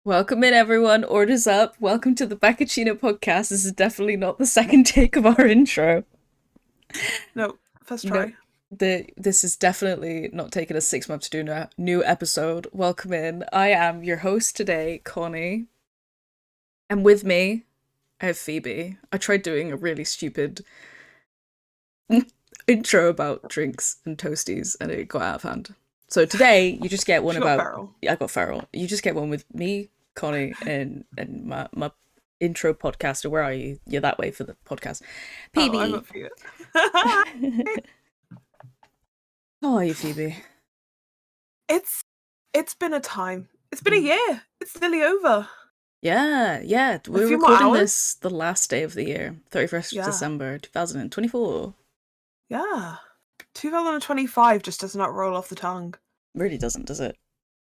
Welcome in, everyone. Orders up. Welcome to the Baccaccino podcast. This is definitely not the second take of our intro. No, first No, try. this is definitely not taking us 6 months to do a new episode. Welcome in. I am your host today, Connie. And with me, I have Phoebe. I tried doing a really stupid intro about drinks and toasties, and it got out of hand. So today, you just get one She got about... feral. Yeah, I got feral. You just get one with me, Connie, and my intro podcaster. Where are you? You're that way for the podcast. Oh, I'm Phoebe. up for you. How are you, Phoebe? It's been a time. It's been a year. It's nearly over. Yeah. A We're few more recording hours. this the last day of the year, 31st of Yeah. December, 2024. Yeah. 2025 just does not roll off the tongue. Really doesn't, does it?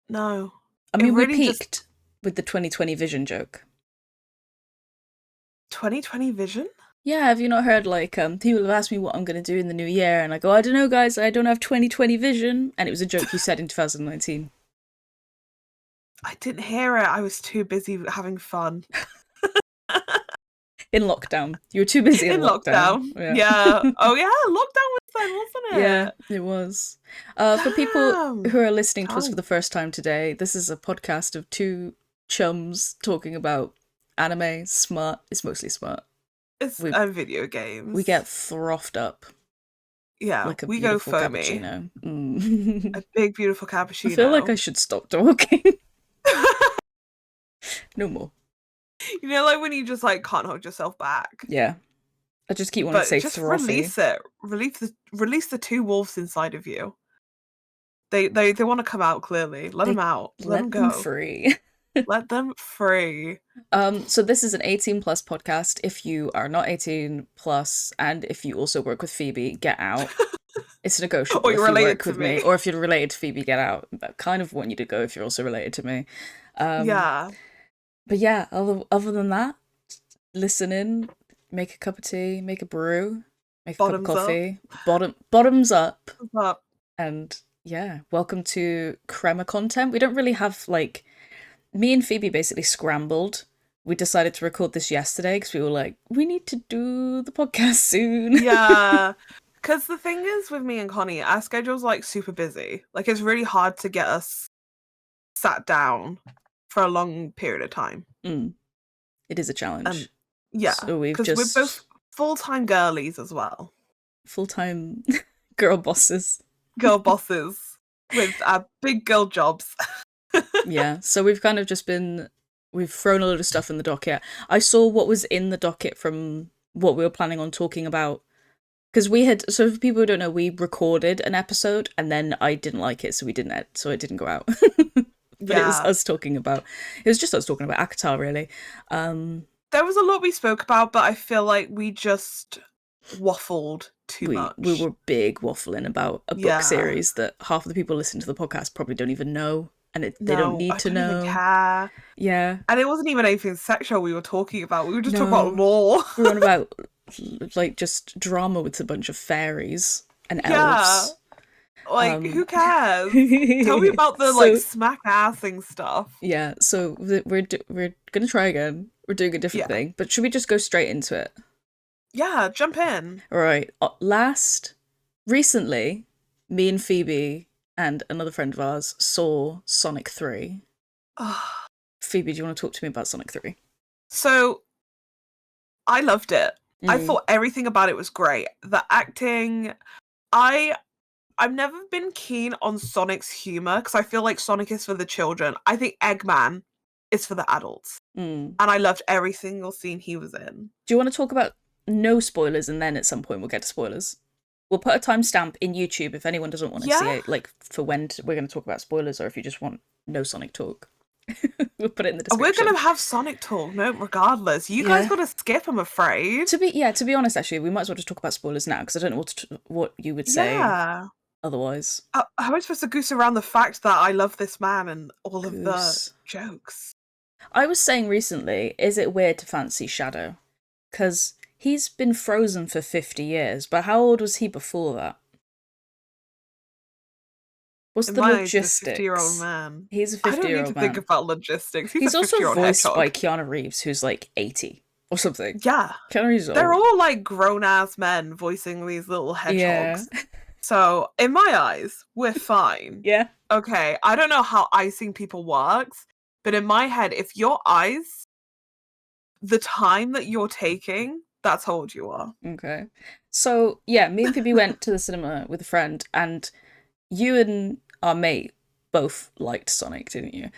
No. I mean, really we peaked with the 2020 vision joke. 2020 vision? Yeah, have you not heard, people have asked me what I'm going to do in the new year, and I go, I don't know, guys, I don't have 2020 vision, and it was a joke you said in 2019. I didn't hear it. I was too busy having fun. In lockdown. You were too busy in lockdown. Yeah. Oh, yeah. Lockdown was then, wasn't it? Yeah, it was. For people who are listening to us for the first time today, this is a podcast of two chums talking about anime, smart. It's mostly smart. It's video games. We get frothed up. Yeah, like a we go beautiful foamy. Cappuccino. A big, beautiful cappuccino. I feel like I should stop talking. No more. You know, like when you just like can't hold yourself back. Yeah. I just keep wanting to say just frothy. Release it. Release the two wolves inside of you. They want to come out clearly. Let them out. Let them go. Free. Let them free. So this is an 18 plus podcast. If you are not 18 plus, and if you also work with Phoebe, get out. It's negotiable. Or you're if you related work to with me. Or if you're related to Phoebe, get out. I kind of want you to go if you're also related to me. Yeah. But yeah, other than that, listen in, make a cup of tea, make a brew, make a cup of coffee. Bottoms up. And yeah, welcome to Crema content. We don't really have, me and Phoebe basically scrambled. We decided to record this yesterday because we were like, we need to do the podcast soon. Yeah. Because the thing is with me and Connie, our schedule's like super busy. Like it's really hard to get us sat down for a long period of time. It is a challenge. Yeah. So because we're both full-time girlies as well. Full-time girl bosses. Girl bosses with our big girl jobs. Yeah, so we've kind of just we've thrown a load of stuff in the docket. I saw what was in the docket from what we were planning on talking about. Because so for people who don't know, we recorded an episode and then I didn't like it, so it didn't go out. But yeah. It was just us talking about ACOTAR, really. There was a lot we spoke about, but I feel like we just waffled too much. We were big waffling about a book series that half of the people listening to the podcast probably don't even know. And they don't need to know. Even care. Yeah. And it wasn't even anything sexual we were talking about. We were just talking about lore. We were on about, just drama with a bunch of fairies and elves. Who cares? Tell me about the, smack assing stuff. Yeah, so we're going to try again. We're doing a different thing. But should we just go straight into it? Yeah, jump in. All right. Recently, me and Phoebe and another friend of ours saw Sonic 3. Phoebe, do you want to talk to me about Sonic 3? So, I loved it. I thought everything about it was great. The acting, I've never been keen on Sonic's humor because I feel like Sonic is for the children. I think Eggman is for the adults. And I loved every single scene he was in. Do you want to talk about no spoilers and then at some point we'll get to spoilers? We'll put a timestamp in YouTube if anyone doesn't want to see it, for when we're going to talk about spoilers, or if you just want no Sonic talk. We'll put it in the description. We're going to have Sonic talk, no, regardless. You guys got to skip, I'm afraid. To be honest, actually, we might as well just talk about spoilers now, because I don't know what you would say otherwise. How am I supposed to goose around the fact that I love this man and all of the jokes? I was saying recently, is it weird to fancy Shadow? Because he's been frozen for 50 years, but how old was he before that? What's In the my eyes, he's a 50-year-old logistics? man. He's a I don't need 50-year-old to think man. about logistics. He's He's a also 50-year-old voiced hedgehog. by Keanu Reeves, who's like 80 or something. Yeah. Keanu Reeves is They're old. all like grown-ass men voicing these little hedgehogs. Yeah. So, in my eyes, we're fine. Yeah. Okay, I don't know how icing people works, but in my head, if your eyes, the time that you're taking, that's how old you are. Okay. So, yeah, me and Phoebe went to the cinema with a friend, and you and our mate both liked Sonic, didn't you?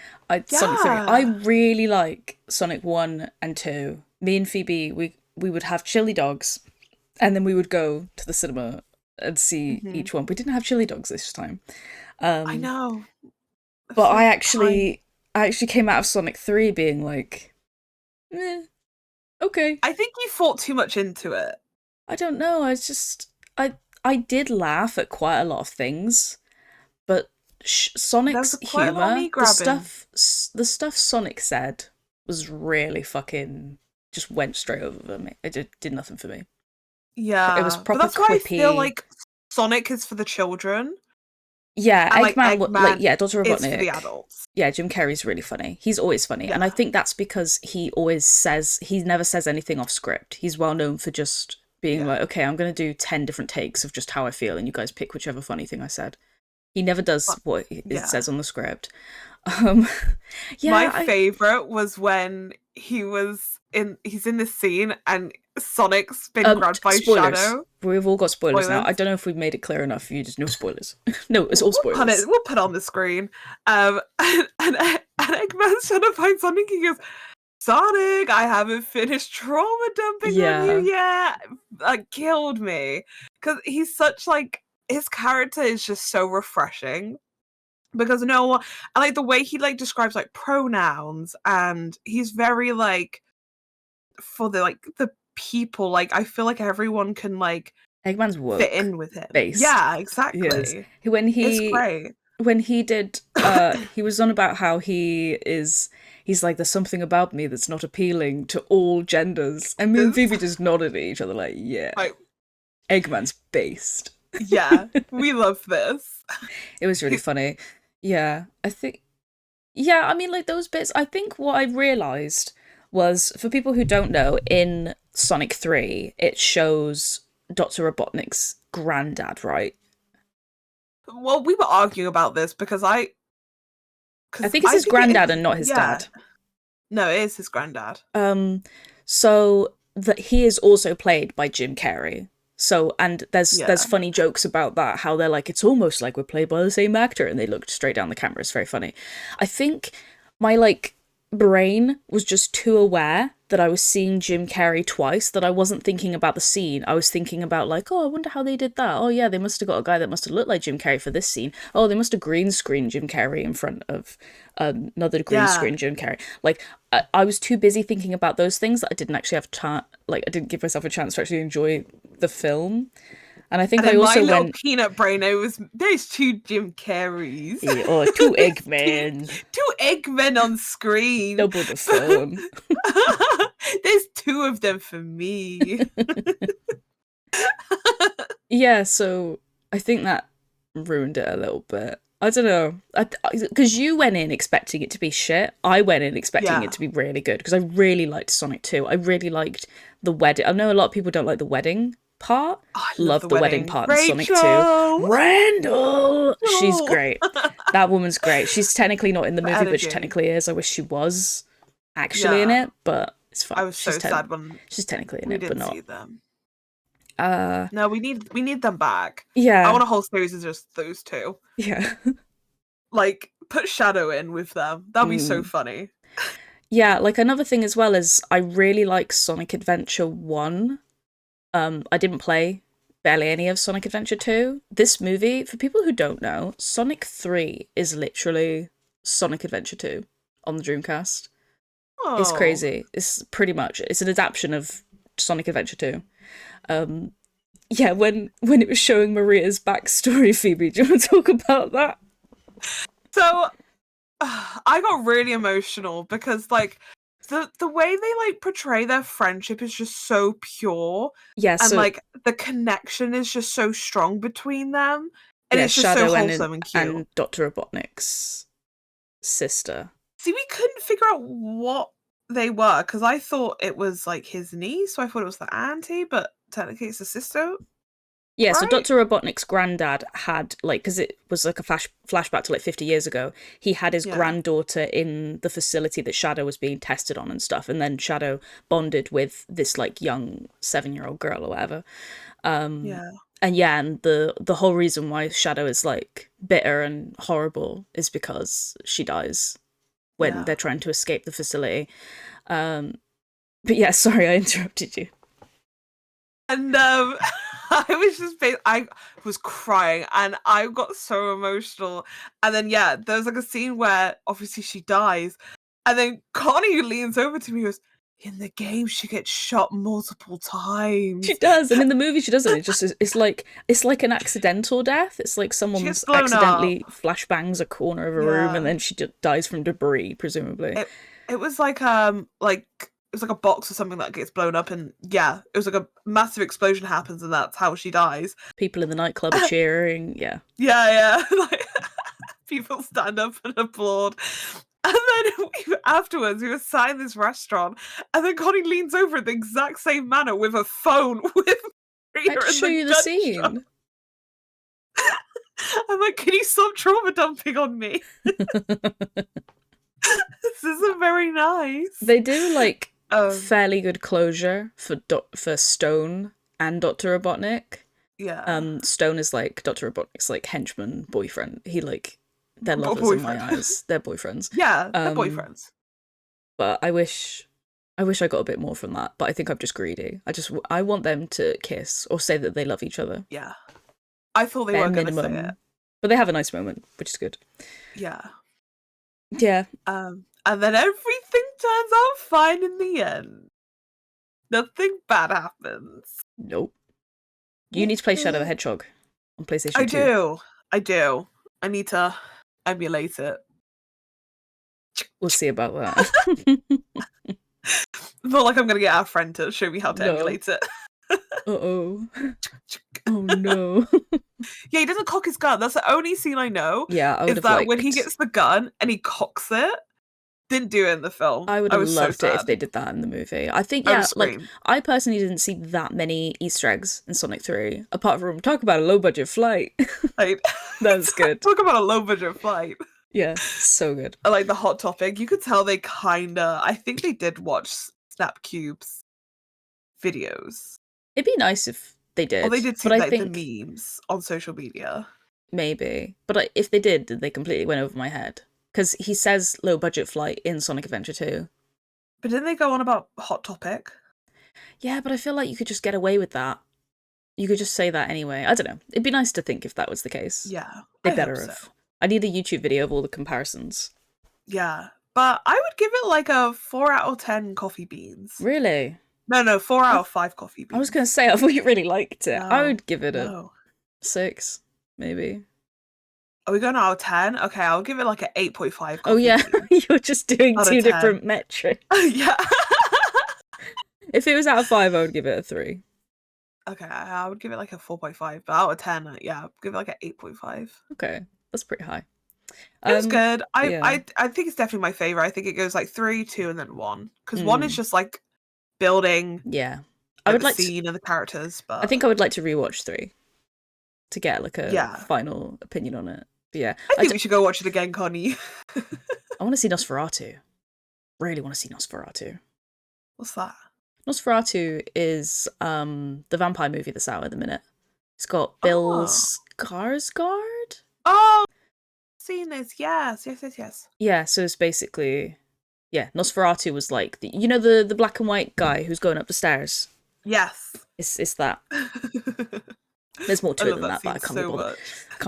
Sonic 3. I Yeah. really like Sonic 1 and 2. Me and Phoebe, we would have chili dogs, and then we would go to the cinema and see each one. We didn't have chili dogs this time. I know. But I actually came out of Sonic 3 being like, okay. I think you thought too much into it. I don't know. I did laugh at quite a lot of things, but Sonic's humor, the stuff Sonic said was really fucking just went straight over me. It did nothing for me. Yeah, it was proper but that's quippy. why I feel like Sonic is for the children. Yeah, and Eggman, Dr. Robotnik is for the adults. Yeah, Jim Carrey's really funny. He's always funny, and I think that's because he never says anything off script. He's well known for just being like, okay, I'm going to do 10 different takes of just how I feel, and you guys pick whichever funny thing I said. He never does what it says on the script. My favorite was when he's in this scene and Sonic's been grabbed by spoilers. Shadow. We've all got spoilers now. I don't know if we've made it clear enough. You just know spoilers. No, it's all spoilers. We'll put it on the screen. And Eggman's trying to find Sonic. He goes, Sonic, I haven't finished trauma dumping on you yet. That killed me. Because he's such like, his character is just so refreshing. Because no one, and like the way he like describes like pronouns, and he's very like, for the people, like I feel like everyone can like Eggman's woke fit in with him. based. Yeah, exactly. It's great. When he did he was on about how he's like, there's something about me that's not appealing to all genders, and me and Phoebe just nodded at each other like, yeah, Eggman's based. Yeah, we love this. It was really funny. Yeah, I mean, like those bits, I think what I realised was, for people who don't know, in Sonic 3, it shows Dr. Robotnik's granddad, right? Well, we were arguing about this because I think it's his granddad and not his dad. No, it is his granddad. So that he is also played by Jim Carrey. So, and there's funny jokes about that, how they're like, it's almost like we're played by the same actor, and they looked straight down the camera. It's very funny. I think my brain was just too aware that I was seeing Jim Carrey twice, that I wasn't thinking about the scene. I was thinking about like, oh, I wonder how they did that. Oh yeah, they must have got a guy that must have looked like Jim Carrey for this scene. Oh, they must have green screened Jim Carrey in front of another green screen Jim Carrey. Like, I was too busy thinking about those things that I didn't actually have time. Like, I didn't give myself a chance to actually enjoy the film. And I think I also my little peanut brain, there's two Jim Carreys. Yeah, or two Eggmen. two Eggmen on screen. Double the phone. There's two of them for me. Yeah, so I think that ruined it a little bit. I don't know. Because you went in expecting it to be shit. I went in expecting it to be really good, because I really liked Sonic 2. I really liked the wedding. I know a lot of people don't like the wedding part. Oh, I love the wedding part in Sonic 2. Randall! She's great. That woman's great. She's technically not in the movie, but she technically is. I wish she was actually in it, but it's fine. I was so sad when she's technically in it, but not. See them. No, we need them back. Yeah, I want a whole series of just those two. Yeah, like put Shadow in with them. That'd be so funny. Yeah, like another thing as well is I really like Sonic Adventure 1. I didn't play barely any of Sonic Adventure 2. This movie, for people who don't know, Sonic 3 is literally Sonic Adventure 2 on the Dreamcast. Oh. It's crazy. It's an adaptation of Sonic Adventure 2. Yeah, when it was showing Maria's backstory, Phoebe, do you want to talk about that? So, I got really emotional because, like, the way they, like, portray their friendship is just so pure. Yeah, and, like, the connection is just so strong between them. And yeah, it's just Shadow so wholesome and cute. And Dr. Robotnik's sister. See, we couldn't figure out what they were, because I thought it was like his niece, so I thought it was the auntie, but technically it's the sister. Yeah, right? So Dr. Robotnik's granddad had, like, because it was like a flashback to like 50 years ago, he had his granddaughter in the facility that Shadow was being tested on and stuff, and then Shadow bonded with this like young 7-year-old girl or whatever. And the whole reason why Shadow is like bitter and horrible is because she dies when they're trying to escape the facility. But yeah, sorry, I interrupted you. And I was crying and I got so emotional. And then there's like a scene where obviously she dies, and then Connie leans over to me and goes, in the game she gets shot multiple times. She does, and in the movie she doesn't. It's like an accidental death. It's like someone's accidentally flashbangs a corner of a room, and then she dies from debris, presumably. It was like it was like a box or something that gets blown up, and it was like a massive explosion happens, and that's how she dies. People in the nightclub are cheering. Like, people stand up and applaud. And then afterwards, we were sat in this restaurant, and then Connie leans over in the exact same manner with a phone with Maria. I show you the scene. I'm like, can you stop trauma dumping on me? This isn't very nice. They do like fairly good closure for Stone and Dr. Robotnik. Yeah. Stone is like Dr. Robotnik's like henchman boyfriend. He like they're lovers in my eyes. They're boyfriends. Yeah, they're boyfriends. But I wish I got a bit more from that. But I think I'm just greedy. I want them to kiss or say that they love each other. Yeah, I thought they were going to say it, but they have a nice moment, which is good. Yeah. And then everything turns out fine in the end. Nothing bad happens. Nope. You need to play Shadow the Hedgehog on PlayStation 2. I do. I need to emulate it. We'll see about that. Not like I'm going to get our friend to show me how to emulate it. Uh-oh. Oh no. Yeah, he doesn't cock his gun. That's the only scene I know. Yeah, I would have liked... when he gets the gun and he cocks it. Didn't do it in the film. I would have loved it if they did that in the movie. I think, I personally didn't see that many Easter eggs in Sonic 3, apart from talk about a low-budget flight. That's good. Talk about a low-budget flight. Yeah, so good. I like the Hot Topic. You could tell they I think they did watch Snapcube's videos. It'd be nice if they did. Or they did see the memes on social media. Maybe. But if they did, they completely went over my head. Because he says low budget flight in Sonic Adventure 2. But didn't they go on about Hot Topic? Yeah, but I feel like you could just get away with that. You could just say that anyway. I don't know. It'd be nice to think if that was the case. Yeah. They better have. So. I need a YouTube video of all the comparisons. Yeah. But I would give it like a 4 out of 10 coffee beans. Really? No, 4 out of 5 coffee beans. I was going to say, I thought you really liked it. No, I would give it a 6, maybe. Are we going out of 10? Okay, I'll give it like an 8.5. Oh yeah, you're just doing 2 different metrics. Yeah. If it was out of 5, I would give it a 3. Okay, I would give it like a 4.5, but out of 10, I'd give it like an 8.5. Okay, that's pretty high. It was good. I think it's definitely my favorite. I think it goes like 3, 2, and then 1. Because 1 is just like building. Yeah, I would like the scene and the characters. But I think I would like to rewatch 3 to get like a final opinion on it. But yeah, I think we should go watch it again, Connie. I want to see Nosferatu. Really want to see Nosferatu. What's that? Nosferatu is the vampire movie that's out at the minute. It's got Bill Skarsgård. Oh, I've seen this. Yes. Yeah, so it's basically Nosferatu was like the black and white guy who's going up the stairs. Yes, it's that. There's more to it than that, but I can't be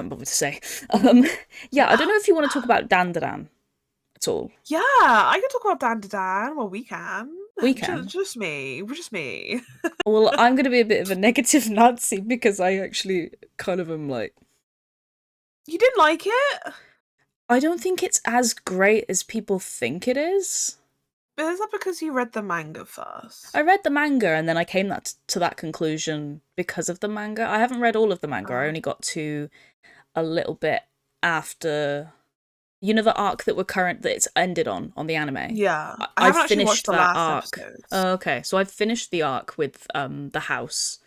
bothered to say. I don't know if you want to talk about DandaDan at all. Yeah, I can talk about DandaDan. Well, we can. We can. Just me. Well, I'm going to be a bit of a negative Nazi because I actually kind of am like... You didn't like it? I don't think it's as great as people think it is. But is that because you read the manga first? I read the manga and then I came to that conclusion because of the manga. I haven't read all of the manga. I only got to a little bit after, you know, the arc that it's ended on the anime. Yeah, I I've haven't actually watched finished the that last arc. episodes. Oh, okay, so I've finished the arc with the house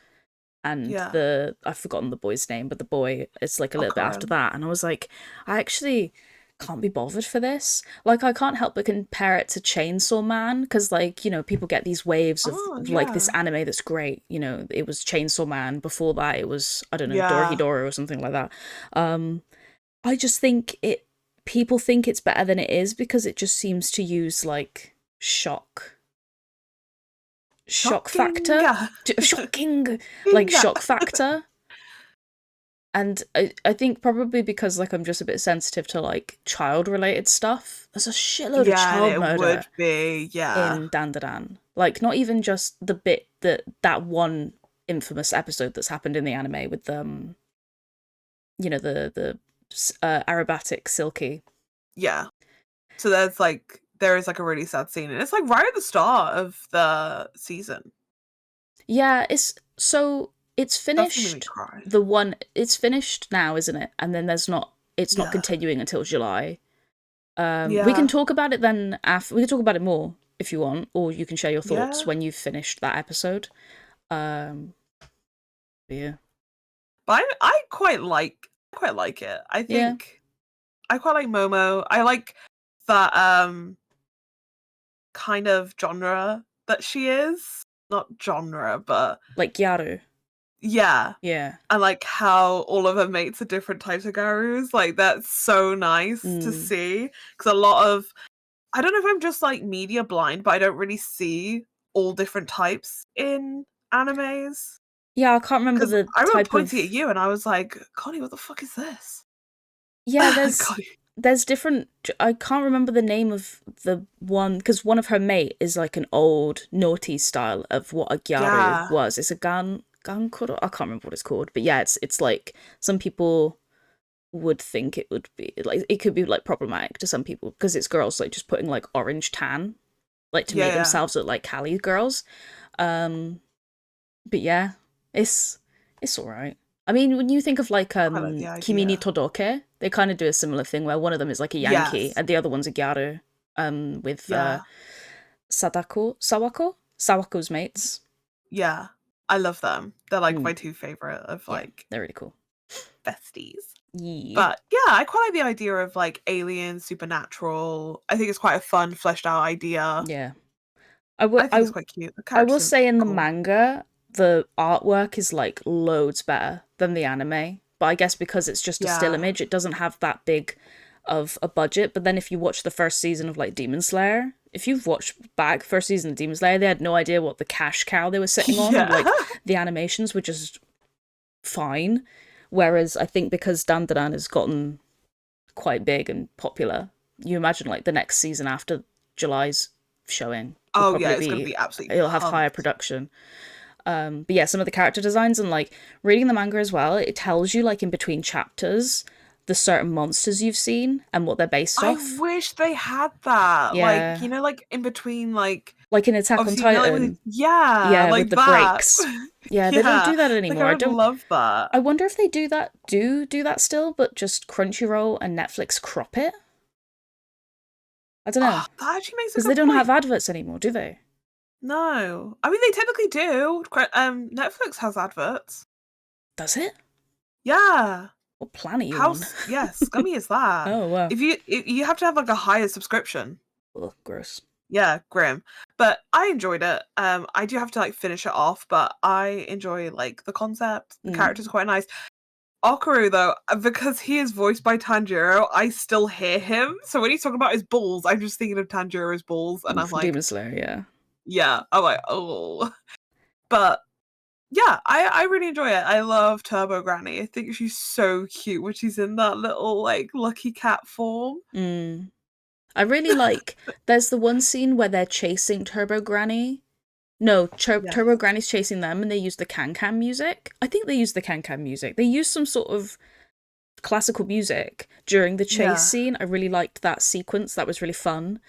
and I've forgotten the boy's name, but the boy, it's like a little bit after that, and I was like, I actually can't be bothered for this. Like, I can't help but compare it to Chainsaw Man, because, like, you know, people get these waves of like this anime that's great. You know, it was Chainsaw Man. Before that, it was, I don't know, Dorohedoro or something like that. I just think people think it's better than it is because it just seems to use like shock factor, shocking, like shock factor. And I think probably because, like, I'm just a bit sensitive to, like, child-related stuff. There's a shitload of child murder would be, in DandaDan. Like, not even just the bit that one infamous episode that's happened in the anime with, you know, the aerobatic Silky. Yeah. So there is, like, a really sad scene. And it's, like, right at the start of the season. Yeah, it's finished. It's finished now, isn't it? And then it's not continuing until July. We can talk about it then we can talk about it more if you want, or you can share your thoughts when you've finished that episode. Yeah. But I quite like it. I think I quite like Momo. I like that kind of genre that she is. Not genre, but like Gyaru. Yeah. Yeah. And like how all of her mates are different types of Garus. Like, that's so nice to see. Because a lot of, I don't know if I'm just like media blind, but I don't really see all different types in animes. Yeah, I can't remember the I remember type pointing at you and I was like, Connie, what the fuck is this? Yeah, there's different, I can't remember the name of the one, because one of her mate is like an old naughty style of what a Gyaru was. It's a gankoro, I can't remember what it's called, but yeah, it's like, some people would think it would be like, it could be like problematic to some people because it's girls like just putting like orange tan, like to make themselves look like Cali girls. But yeah, it's all right. I mean, when you think of like Kimi ni Todoke, they kind of do a similar thing where one of them is like a Yankee and the other one's a Gyaru. With Sawako's mates. Yeah, I love them. They're like my two favorite of like. They're really cool. Besties. Yeah. But yeah, I quite like the idea of like alien, supernatural. I think it's quite a fun, fleshed out idea. Yeah. I think it's quite cute. I will say in the manga, the artwork is like loads better than the anime. But I guess because it's just a still image, it doesn't have that big of a budget. But then if you watch the first season of like Demon Slayer, if you've watched back first season of Demon Slayer, they had no idea what the cash cow they were sitting on. And, like, the animations were just fine. Whereas I think because DandaDan has gotten quite big and popular, you imagine like the next season after July's showing. It's going to be absolutely it'll have higher production. But yeah, some of the character designs and like reading the manga as well, it tells you like in between chapters the certain monsters you've seen and what they're based off. I wish they had that. Yeah. Like, you know, like in between like in Attack on Titan. Like with the that. breaks. Yeah, they don't do that anymore. Like, I don't love that. I wonder if they do that that still, but just Crunchyroll and Netflix crop it. I don't know. That actually makes a good because they don't have adverts anymore, do they? No. I mean, they typically do. Netflix has adverts. Does it? Yeah. What plan are you on? Yeah, scummy is that? Oh, wow. If you have to have like a higher subscription. Ugh, gross. Yeah, grim. But I enjoyed it. I do have to like finish it off, but I enjoy like the concept. The characters are quite nice. Okaru, though, because he is voiced by Tanjiro, I still hear him. So when he's talking about his balls, I'm just thinking of Tanjiro's balls, and I'm like, Demon Slayer, yeah. Yeah, I'm like, oh. But yeah, I really enjoy it. I love Turbo Granny. I think she's so cute when she's in that little like lucky cat form. I really like. There's the one scene where they're chasing Turbo Granny. No, Turbo Granny's chasing them, and they use the can-can music. I think they use the can-can music. They use some sort of classical music during the chase scene. I really liked that sequence. That was really fun.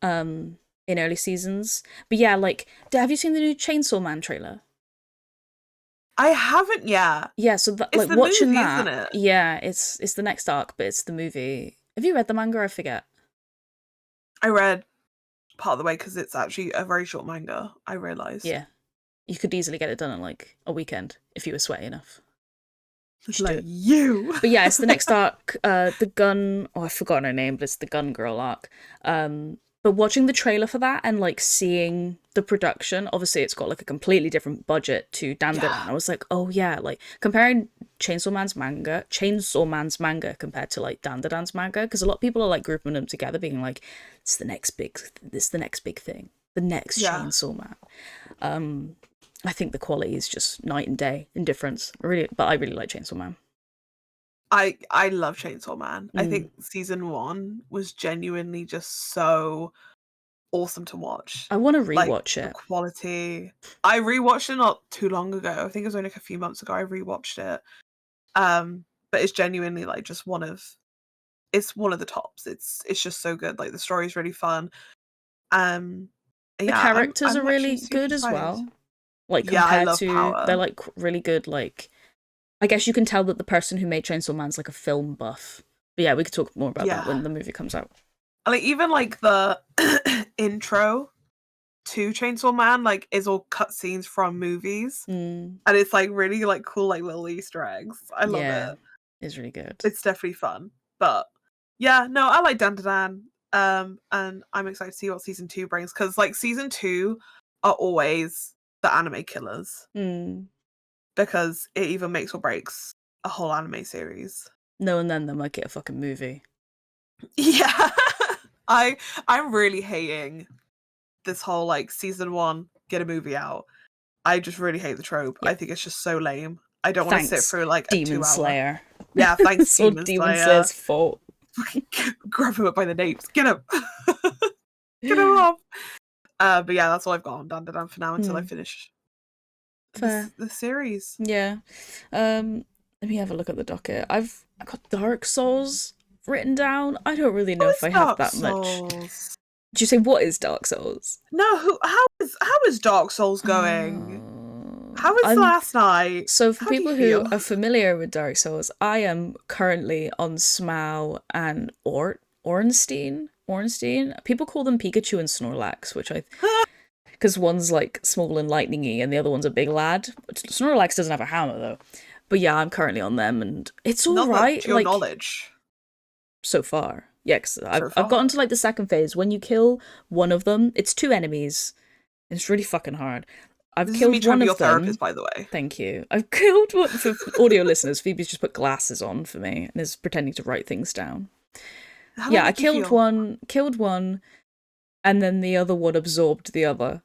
In early seasons. But yeah, like, have you seen the new Chainsaw Man trailer? I haven't yet. Yeah, so it's like the watching movie, that, isn't it? yeah, it's the next arc, but it's the movie. Have you read the manga? I forget. I read part of the way because it's actually a very short manga. I realized. Yeah, you could easily get it done in like a weekend if you were sweaty enough. Like you. But yeah, it's the next arc. The gun. Oh, I've forgotten her name, but it's the Gun Girl arc. But watching the trailer for that and like seeing the production, obviously it's got like a completely different budget to DandaDan. Yeah. I was like, oh yeah, like comparing Chainsaw Man's manga compared to like DandaDan's manga, because a lot of people are like grouping them together, being like, it's the next big thing, the next Chainsaw Man. I think the quality is just night and day in difference. I really like Chainsaw Man. I love Chainsaw Man. I think season 1 was genuinely just so awesome to watch. I want to rewatch it. The quality. I rewatched it not too long ago. I think it was only like a few months ago. I rewatched it. But it's genuinely like just one of the tops. It's just so good. Like the story is really fun. The characters are really good as well. Like compared to Power. They're like really good. Like I guess you can tell that the person who made Chainsaw Man's like a film buff. But yeah, we could talk more about that when the movie comes out. Like even like the intro to Chainsaw Man like is all cutscenes from movies, and it's like really like cool like little Easter eggs. I love it. It's really good. It's definitely fun. But yeah, no, I like DandaDan. And I'm excited to see what season 2 brings, because like season 2 are always the anime killers. Because it either makes or breaks a whole anime series. No, and then they might get a fucking movie. Yeah. I'm really hating this whole like season 1 get a movie out. I just really hate the trope. Yep. I think it's just so lame. I don't want to sit through like a 2 hour. Demon Slayer. Yeah, thanks Demon Slayer. Slayer's fault. Grab him up by the napes. Get him. Get him off. But yeah, that's all I've got on DandaDan for now until I finish the series. Yeah. Let me have a look at the docket. I've got Dark Souls written down. I don't really know if I have that much. Did you say what is Dark Souls? No, how is Dark Souls going? How was last night? So for people who are familiar with Dark Souls, I am currently on Smough and Ornstein. People call them Pikachu and Snorlax, which because one's like small and lightningy and the other one's a big lad. Snorlax doesn't have a hammer though. But yeah, I'm currently on them and it's all right. Pure knowledge. So far. Yeah, because I've gotten to like the second phase. When you kill one of them, it's 2 enemies. It's really fucking hard. I've killed one of them. Therapist, by the way. Thank you. I've killed one for audio listeners. Phoebe's just put glasses on for me and is pretending to write things down. I killed one, and then the other one absorbed the other,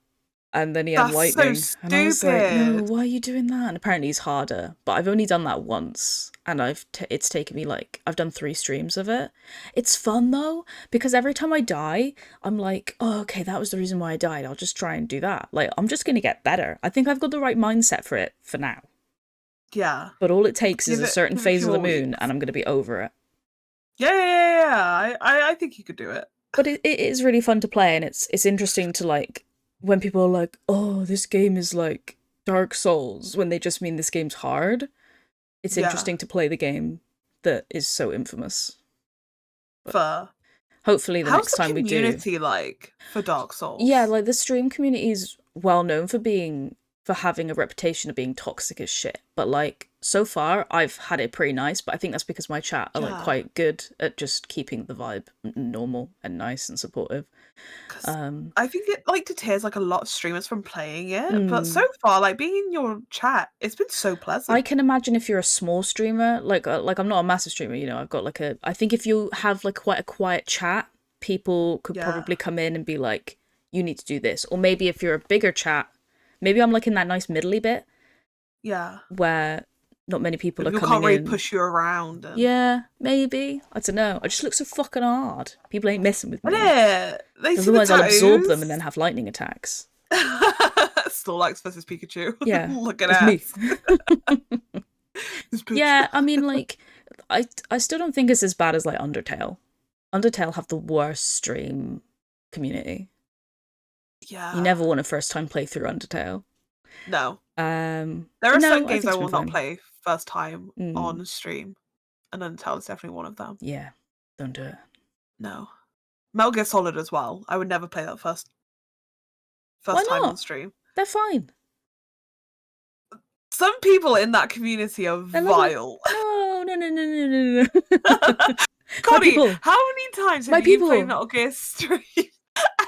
and then he had lightning. So and I was like, no, why are you doing that? And apparently he's harder, but I've only done that once, and it's taken me like I've done 3 streams of it. It's fun though, because every time I die, I'm like, oh, okay, that was the reason why I died. I'll just try and do that. Like I'm just gonna get better. I think I've got the right mindset for it for now. Yeah. But all it takes is a certain phase of the moon, and I'm gonna be over it. Yeah. I think you could do it. But it is really fun to play, and it's interesting to like when people are like, oh, this game is like Dark Souls, when they just mean this game's hard. It's interesting to play the game that is so infamous. But hopefully the next time we do. How's the community like for Dark Souls? Yeah, like the stream community is well known for having a reputation of being toxic as shit. But like so far I've had it pretty nice, but I think that's because my chat are like quite good at just keeping the vibe normal and nice and supportive. I think it like deters like a lot of streamers from playing it, but so far like being in your chat, it's been so pleasant. I can imagine if you're a small streamer, like I'm not a massive streamer, you know, I've got like I think if you have like quite a quiet chat, people could probably come in and be like, you need to do this. Or maybe if you're a bigger chat, maybe I'm like in that nice middly bit. Yeah. Where not many people are coming in. You can't really push you around. Yeah, maybe. I don't know. I just look so fucking hard. People ain't messing with me. Yeah. Otherwise I'll absorb them and then have lightning attacks. Snorlax versus Pikachu. Yeah. Look at that. Yeah, I mean, like, I still don't think it's as bad as like Undertale. Undertale have the worst stream community. Yeah. You never want a first time playthrough Undertale. No. There are certain games I will not play first time on stream, and Undertale is definitely one of them. Yeah, don't do it. No. Metal Gear Solid as well. I would never play that first time on stream. They're fine. Some people in that community are vile. No. Connie, how many times have you played Metal Gear stream?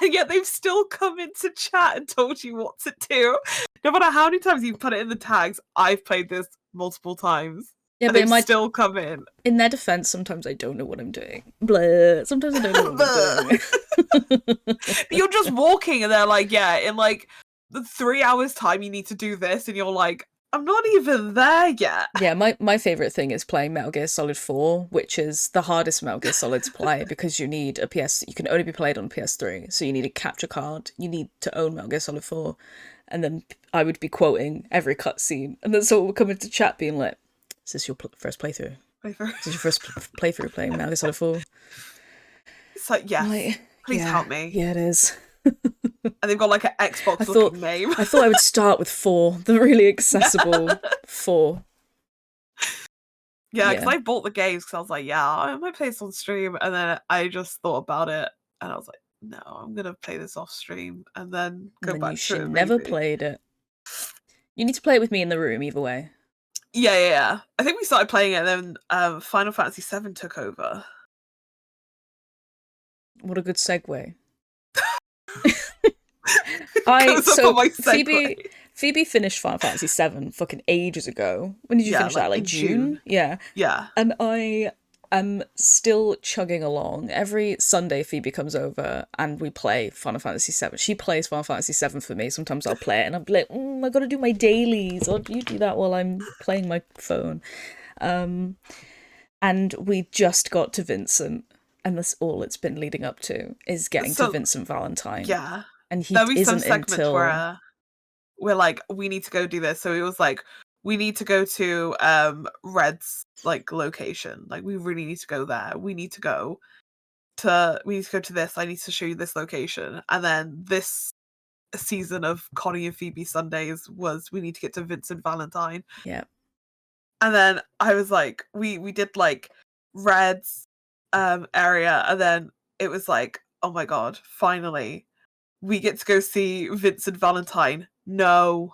And yet they've still come into chat and told you what to do. No matter how many times you put it in the tags, I've played this multiple times. Yeah, but they've still come in. In their defense, sometimes I don't know what I'm doing. Blah. Sometimes I don't know what I'm doing. But you're just walking and they're like, yeah, in like the 3 hours time you need to do this, and you're like, I'm not even there yet. Yeah, my favourite thing is playing Metal Gear Solid 4, which is the hardest Metal Gear Solid to play because you need you can only be played on PS3, so you need a capture card, you need to own Metal Gear Solid 4, and then I would be quoting every cutscene, and then someone would come into chat being like, is this your first playthrough? Is this your first playthrough playing Metal Gear Solid 4? It's like, yes, please help me. Yeah, it is. And they've got like an Xbox looking name. I thought I would start with 4, the really accessible 4. Yeah, because I bought the games because I was like, yeah, I might play this on stream, and then I just thought about it, and I was like, no, I'm gonna play this off stream, and then go back to it. You should never played it. You need to play it with me in the room either way. Yeah. I think we started playing it, and then Final Fantasy VII took over. What a good segue. Phoebe finished Final Fantasy VII fucking ages ago. When did you finish that? Like June? Yeah. And I am still chugging along. Every Sunday Phoebe comes over and we play Final Fantasy VII. She plays Final Fantasy VII for me. Sometimes I'll play it and I'm like, I gotta do my dailies. Or you do that while I'm playing my phone. And we just got to Vincent. And that's all it's been leading up to, is getting to Vincent Valentine. Yeah. And he isn't until... where we're like, we need to go do this. So it was like, we need to go to Red's like location. Like, we really need to go there. We need to go to this. I need to show you this location. And then this season of Connie and Phoebe Sundays was, we need to get to Vincent Valentine. Yeah. And then I was like, we did like Red's area, and then it was like, oh my god, finally we get to go see Vincent Valentine. No.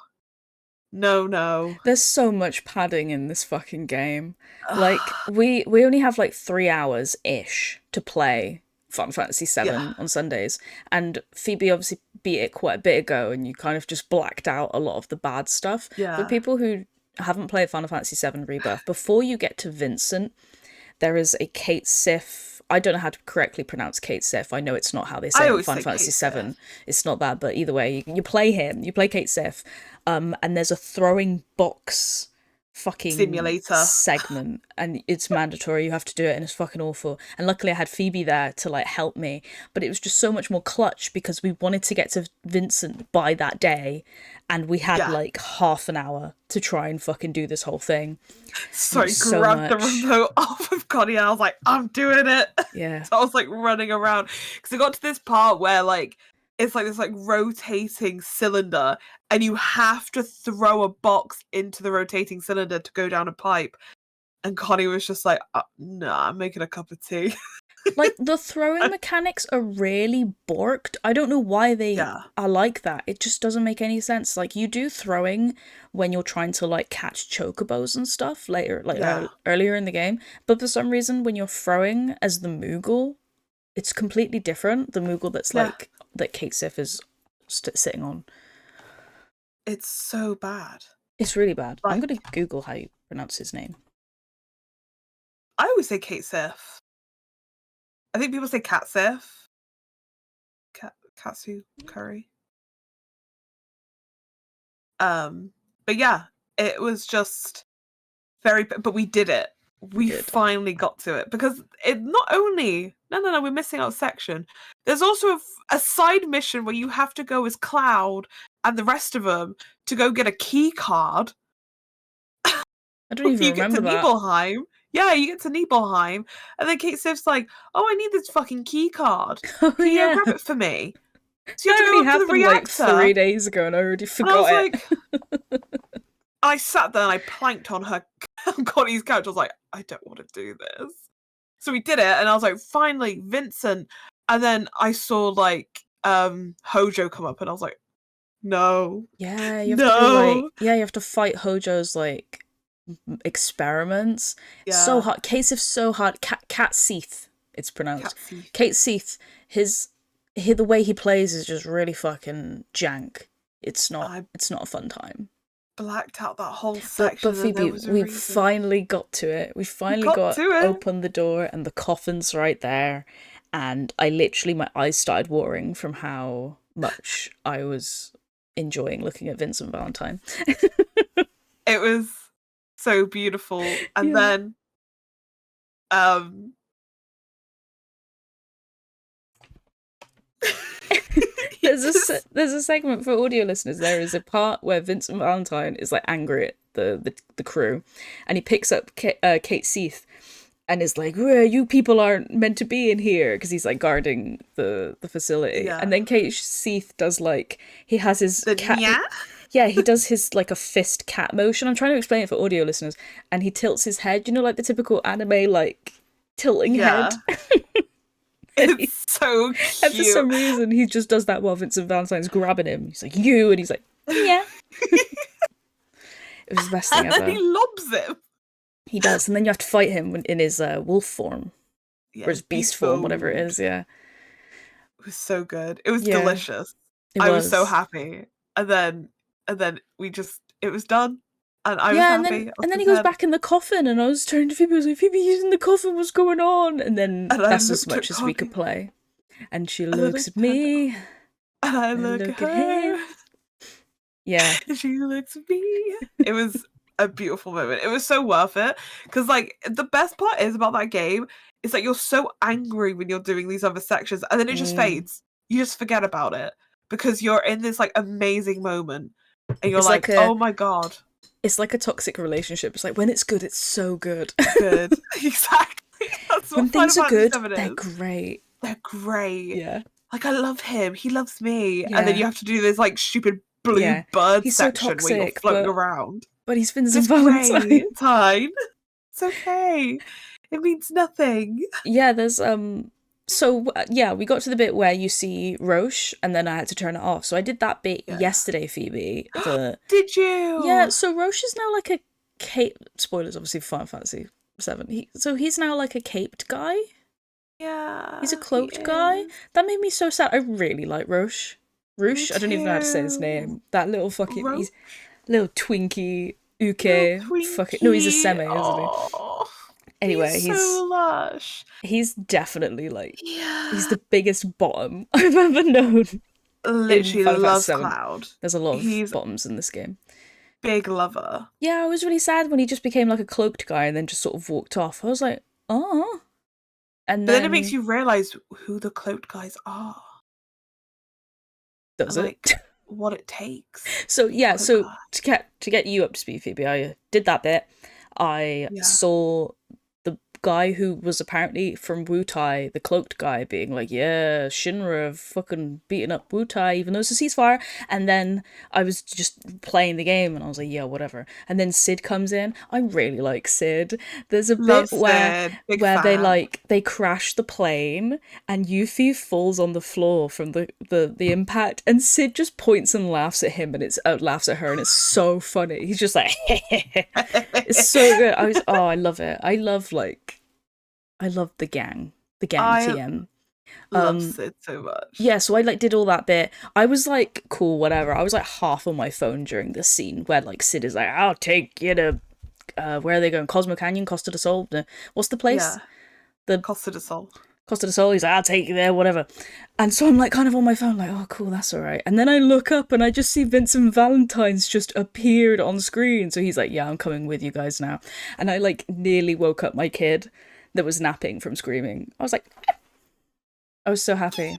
There's so much padding in this fucking game. Like, we only have like 3 hours ish to play Final Fantasy VII on Sundays, and Phoebe obviously beat it quite a bit ago, and you kind of just blacked out a lot of the bad stuff. For people who haven't played Final Fantasy VII Rebirth, before you get to Vincent, there is a Kate Sif. I don't know how to correctly pronounce Kate Sif. I know it's not how they say it in Final Fantasy VII. It's not that, but either way, you play him. You play Kate Sif, and there's a throwing box fucking simulator segment, and it's mandatory. You have to do it, and it's fucking awful. And luckily, I had Phoebe there to like help me, but it was just so much more clutch because we wanted to get to Vincent by that day, and we had like half an hour to try and fucking do this whole thing. So I grabbed the remote off of Connie and I was like, I'm doing it. Yeah. So I was like running around because I got to this part where like it's like this like rotating cylinder, and you have to throw a box into the rotating cylinder to go down a pipe. And Connie was just like, nah, I'm making a cup of tea. Like, the throwing mechanics are really borked. I don't know why they are like that. It just doesn't make any sense. Like, you do throwing when you're trying to, like, catch chocobos and stuff later, like, earlier in the game. But for some reason, when you're throwing as the Moogle, it's completely different. The Moogle that's, like, that Kate Sif is sitting on. It's so bad. It's really bad. Like, I'm going to Google how you pronounce his name. I always say Kate Sif. I think people say Cat Sif. Katsu Curry. But yeah, it was just very, but we did it. We finally got to it, because it not only, no, we're missing out a section. There's also a side mission where you have to go as Cloud and the rest of them to go get a key card. I don't even remember that. Nibelheim. Yeah, you get to Nibelheim, and then Kate Sif's like, "Oh, I need this fucking key card. Can you grab it for me?" So you have to go up to the reactor. Like 3 days ago, and I already forgot it. Like, I sat there and I planked on Connie's couch. I was like, I don't want to do this. So we did it, and I was like, finally, Vincent. And then I saw like Hojo come up, and I was like, no. Yeah, you have to fight Hojo's like experiments. Yeah. So hard. Case of so hard. Cat Seath, it's pronounced. Kate Seath. The way he plays is just really fucking jank. It's not a fun time. Blacked out that whole section. But Phoebe, we finally got to it. We finally got open the door, and the coffin's right there. And I literally, my eyes started watering from how much I was enjoying looking at Vincent Valentine. It was so beautiful. And then there's a segment for audio listeners. There is a part where Vincent Valentine is like angry at the crew, and he picks up Kate Seath and is like, you people aren't meant to be in here, because he's like guarding the facility. Yeah. And then Kate Seath does like, he has his cat. Yeah, he does his like a fist cat motion. I'm trying to explain it for audio listeners. And he tilts his head, you know, like the typical anime like tilting head. It's so cute. And for some reason, he just does that while Vincent Valentine's grabbing him. He's like, you, and he's like, yeah. It was the best thing ever. And then he lobs him. He does, and then you have to fight him in his wolf form, or his beast form, whatever it is. Yeah, it was so good. It was delicious. I was so happy, and then it was done, and I was happy. And then he goes back in the coffin, and I was turning to Phoebe. I was like, Phoebe, he's in the coffin. What's going on? And then that's as much as we could play. And she looks at me, and I look at her. Him. Yeah, and she looks at me. It was a beautiful moment. It was so worth it, because like the best part is about that game is that you're so angry when you're doing these other sections, and then it just fades. You just forget about it because you're in this like amazing moment, and you're like oh my god. It's like a toxic relationship. It's like when it's good, it's so good. Good. Exactly. That's when things are good, they're great. They're great. Yeah. Like I love him. He loves me. Yeah. And then you have to do this like stupid blue bird section where you're floating around. But he's Vincent Valentine. It's okay. It means nothing. Yeah, there's so we got to the bit where you see Roche, and then I had to turn it off. So I did that bit yesterday, Phoebe. Did you? Yeah, so Roche is now like a spoilers obviously for Final Fantasy VII. So he's now like a caped guy. Yeah. He's a cloaked guy. That made me so sad. I really like Roche. Roche? I don't even know how to say his name. That little fucking he's little Twinkie Uke. Fuck it. No, he's a seme, isn't he? Anyway, he's so lush. He's definitely like he's the biggest bottom I've ever known. Literally loves Cloud. There's a lot of bottoms in this game. Big lover. Yeah, I was really sad when he just became like a cloaked guy and then just sort of walked off. I was like, oh. And then it makes you realise who the cloaked guys are. Does it? Like, what it takes. So to get you up to speed, Phoebe, I did that bit. I saw the guy who was apparently from Wutai, the cloaked guy, being like, yeah, Shinra fucking beating up Wutai, even though it's a ceasefire. And then I was just playing the game and I was like, yeah, whatever. And then Sid comes in. I really like Sid. There's a bit where they crash the plane and Yuffie falls on the floor from the impact, and Sid just points and laughs at him, and laughs at her, and it's so funny. He's just like it's so good. I love it. I love the gang TM. Love Sid so much. Yeah, so I did all that bit. I was like, cool, whatever. I was like half on my phone during this scene where like Sid is like, I'll take you to where are they going? Cosmo Canyon, Costa del Sol. What's the place? Yeah. The Costa del Sol. Costa del Sol. He's like, I'll take you there, whatever. And so I'm like kind of on my phone, like, oh cool, that's all right. And then I look up and I just see Vincent Valentine's just appeared on screen. So he's like, yeah, I'm coming with you guys now. And I like nearly woke up my kid that was napping from screaming. I was like, I was so happy.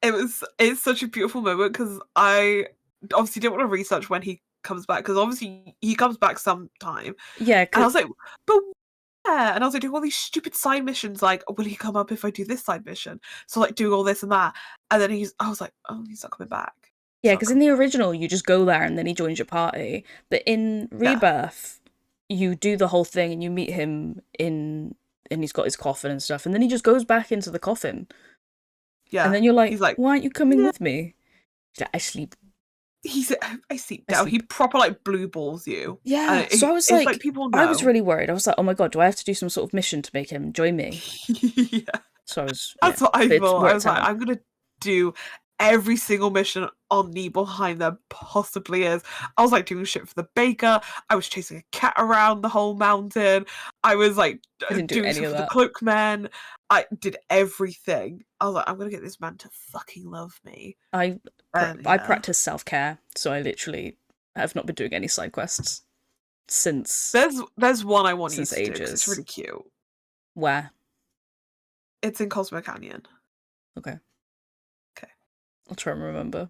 It's such a beautiful moment, because I obviously didn't want to research when he comes back, because obviously he comes back sometime. Yeah. And I was like, but yeah. And I was like doing all these stupid side missions, like, will he come up if I do this side mission? So like doing all this and that. And then I was like, oh, he's not coming back. Yeah, because in the original, you just go there and then he joins your party. But in Rebirth, you do the whole thing and you meet him and he's got his coffin and stuff. And then he just goes back into the coffin. Yeah. And then you're like, he's like, why aren't you coming with me? He's like, I sleep. I sleep down. He proper like blue balls you. Yeah. So I was like, people know. I was really worried. I was like, oh my God, do I have to do some sort of mission to make him join me? Yeah. So I was. That's what I thought. I was out. like, I'm going to do every single mission on Nibelheim there possibly is. I was like doing shit for the baker. I was chasing a cat around the whole mountain. I was like doing stuff for the cloakmen. I did everything. I was like, I'm gonna get this man to fucking love me. I practice self-care, so I literally have not been doing any side quests since. There's one I want you to ages. Do. It's really cute. Where? It's in Cosmo Canyon. Okay. I'll try and remember.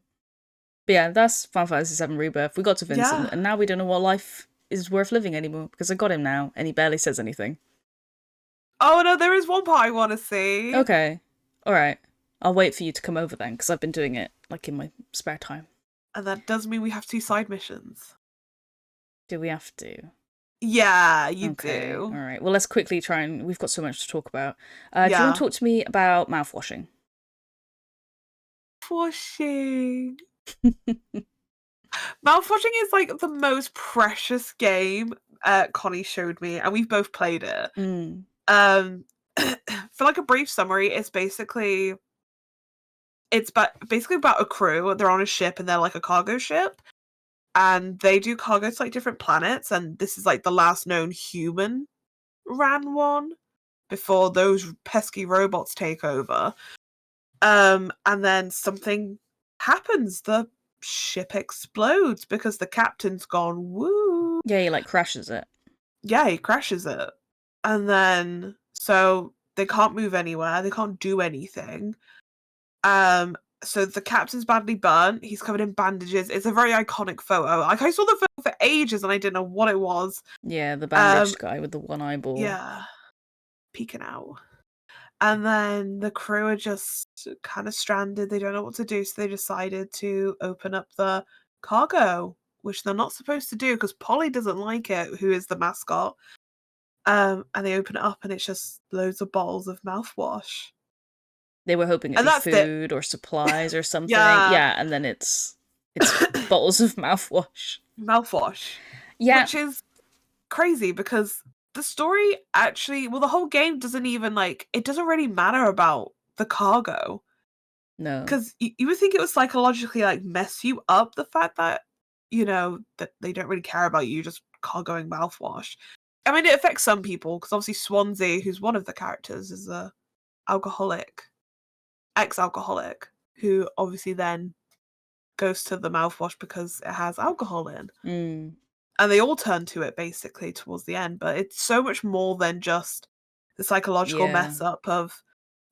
But yeah, that's Final Fantasy VII Rebirth. We got to Vincent, and now we don't know what life is worth living anymore, because I got him now, and he barely says anything. Oh no, there is one part I want to see. Okay. Alright. I'll wait for you to come over then, because I've been doing it, like, in my spare time. And that does mean we have 2 side missions. Do we have to? Yeah, you do. Alright, well, let's quickly try and... We've got so much to talk about. Do you want to talk to me about mouthwashing? Mouthwashing. Mouthwashing is like the most precious game Connie showed me, and we've both played it. For like a brief summary, it's basically about a crew. They're on a ship and they're like a cargo ship, and they do cargo to like different planets, and this is like the last known human ran one before those pesky robots take over. And then something happens. The ship explodes because the captain's gone woo. Yeah, he like crashes it. Yeah, he crashes it. And then so they can't move anywhere, they can't do anything. So the captain's badly burnt, he's covered in bandages. It's a very iconic photo. Like, I saw the photo for ages and I didn't know what it was. Yeah, the bandaged guy with the one eyeball. Yeah. Peeking out. And then the crew are just kind of stranded. They don't know what to do, so they decided to open up the cargo, which they're not supposed to do because Polly doesn't like it, who is the mascot. And they open it up and it's just loads of bottles of mouthwash. They were hoping it'd be food or supplies or something. Yeah, and then it's bottles of mouthwash. Mouthwash. Yeah. Which is crazy because the story actually, the whole game doesn't even it doesn't really matter about the cargo. No. Because you would think it would psychologically mess you up, the fact that, that they don't really care about you just cargoing mouthwash. I mean, it affects some people because obviously Swansea, who's one of the characters, is a ex-alcoholic, who obviously then goes to the mouthwash because it has alcohol in. And they all turn to it basically towards the end, but it's so much more than just the psychological mess up of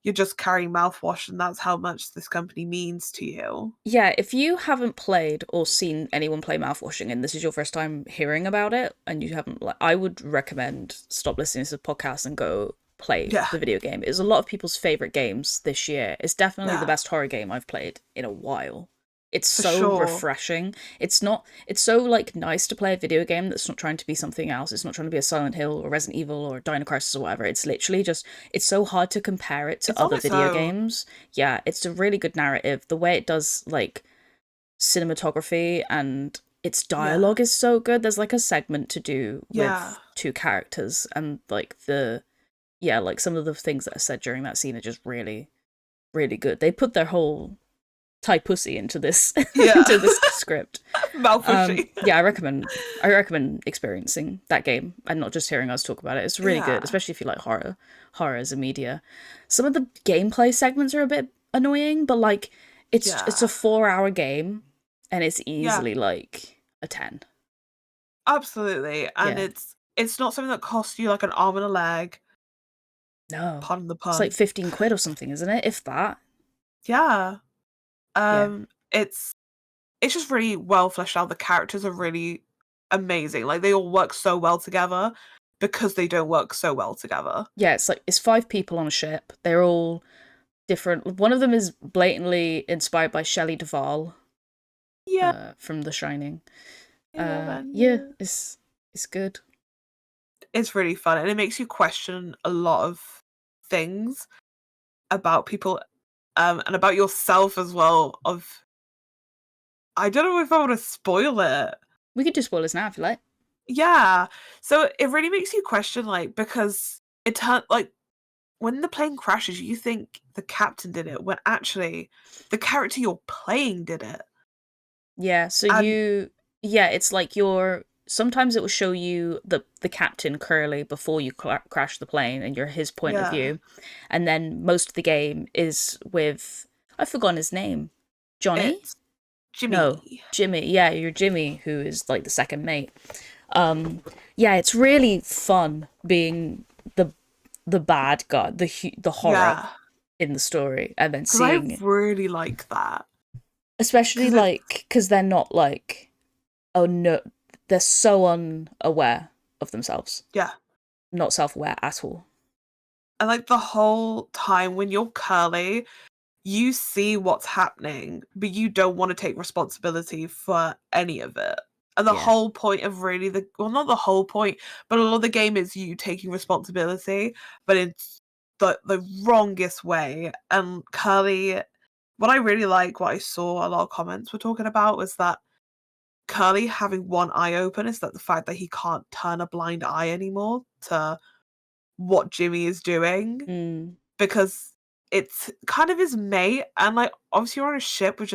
you're just carrying mouthwash and that's how much this company means to you. Yeah, if you haven't played or seen anyone play mouthwashing and this is your first time hearing about it and you haven't, I would recommend stop listening to the podcast and go play the video game. It's a lot of people's favourite games this year. It's definitely the best horror game I've played in a while. It's so refreshing. It's so nice to play a video game that's not trying to be something else. It's not trying to be a Silent Hill or Resident Evil or Dino Crisis or whatever. It's literally just, it's so hard to compare it to other video games. Yeah, it's a really good narrative. The way it does cinematography and its dialogue is so good. There's a segment to do with 2 characters and some of the things that are said during that scene are just really, really good. They put their whole Thai pussy into this into this script. Yeah, I recommend experiencing that game and not just hearing us talk about it. It's really good, especially if you like horror as a media. Some of the gameplay segments are a bit annoying, but it's a 4-hour game and it's easily a 10. Absolutely. And it's not something that costs you an arm and a leg. No. Pardon the pun. It's £15 or something, isn't it? If that. Yeah. It's just really well fleshed out. The characters are really amazing. They all work so well together because they don't work so well together. Yeah, it's 5 people on a ship. They're all different. One of them is blatantly inspired by Shelley Duvall. from The Shining. Yeah, it's good. It's really fun, and it makes you question a lot of things about people, and about yourself as well. I don't know if I want to spoil it. We could do spoilers now if you like. Yeah, so it really makes you question, like, because it turned like when the plane crashes, you think the captain did it, when actually the character you're playing did it. Yeah, so And it's like sometimes it will show you the captain Curly before you crash the plane and you're his point of view. And then most of the game is with, I've forgotten his name. Johnny? it's Jimmy. No, Jimmy. Yeah, you're Jimmy, who is like the second mate. Yeah, it's really fun being the bad guy, the horror in the story, and then seeing. I really like that, especially like because they're not like, oh no, they're so unaware of themselves. Yeah, not self-aware at all. And like the whole time when you're Curly, you see what's happening, but you don't want to take responsibility for any of it. And the whole point of really not the whole point, but a lot of the game is you taking responsibility, but in the wrongest way. And Curly, what I really like, what I saw a lot of comments were talking about, was that Curly having one eye open is that the fact that he can't turn a blind eye anymore to what Jimmy is doing, because it's kind of his mate, and like obviously you're on a ship with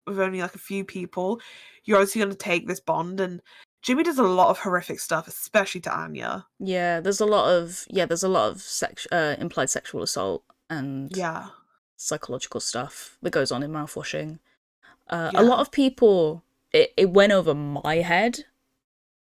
only like a few people. You're obviously going to take this bond, and Jimmy does a lot of horrific stuff, especially to Anya. Yeah, there's a lot of implied sexual assault and psychological stuff that goes on in Mouthwashing. A lot of people, it went over my head,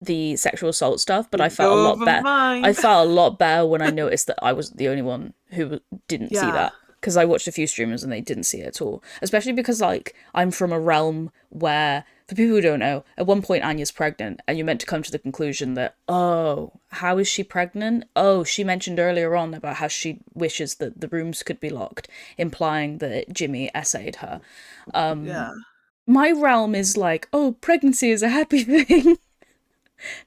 the sexual assault stuff, but I felt a lot better. I felt a lot better when I noticed that I wasn't the only one who didn't see that, because I watched a few streamers and they didn't see it at all. Especially because like I'm from a realm where, for people who don't know, at one point Anya's pregnant and you're meant to come to the conclusion that, oh, how is she pregnant? Oh, she mentioned earlier on about how she wishes that the rooms could be locked, implying that Jimmy essayed her. My realm is like, oh, pregnancy is a happy thing.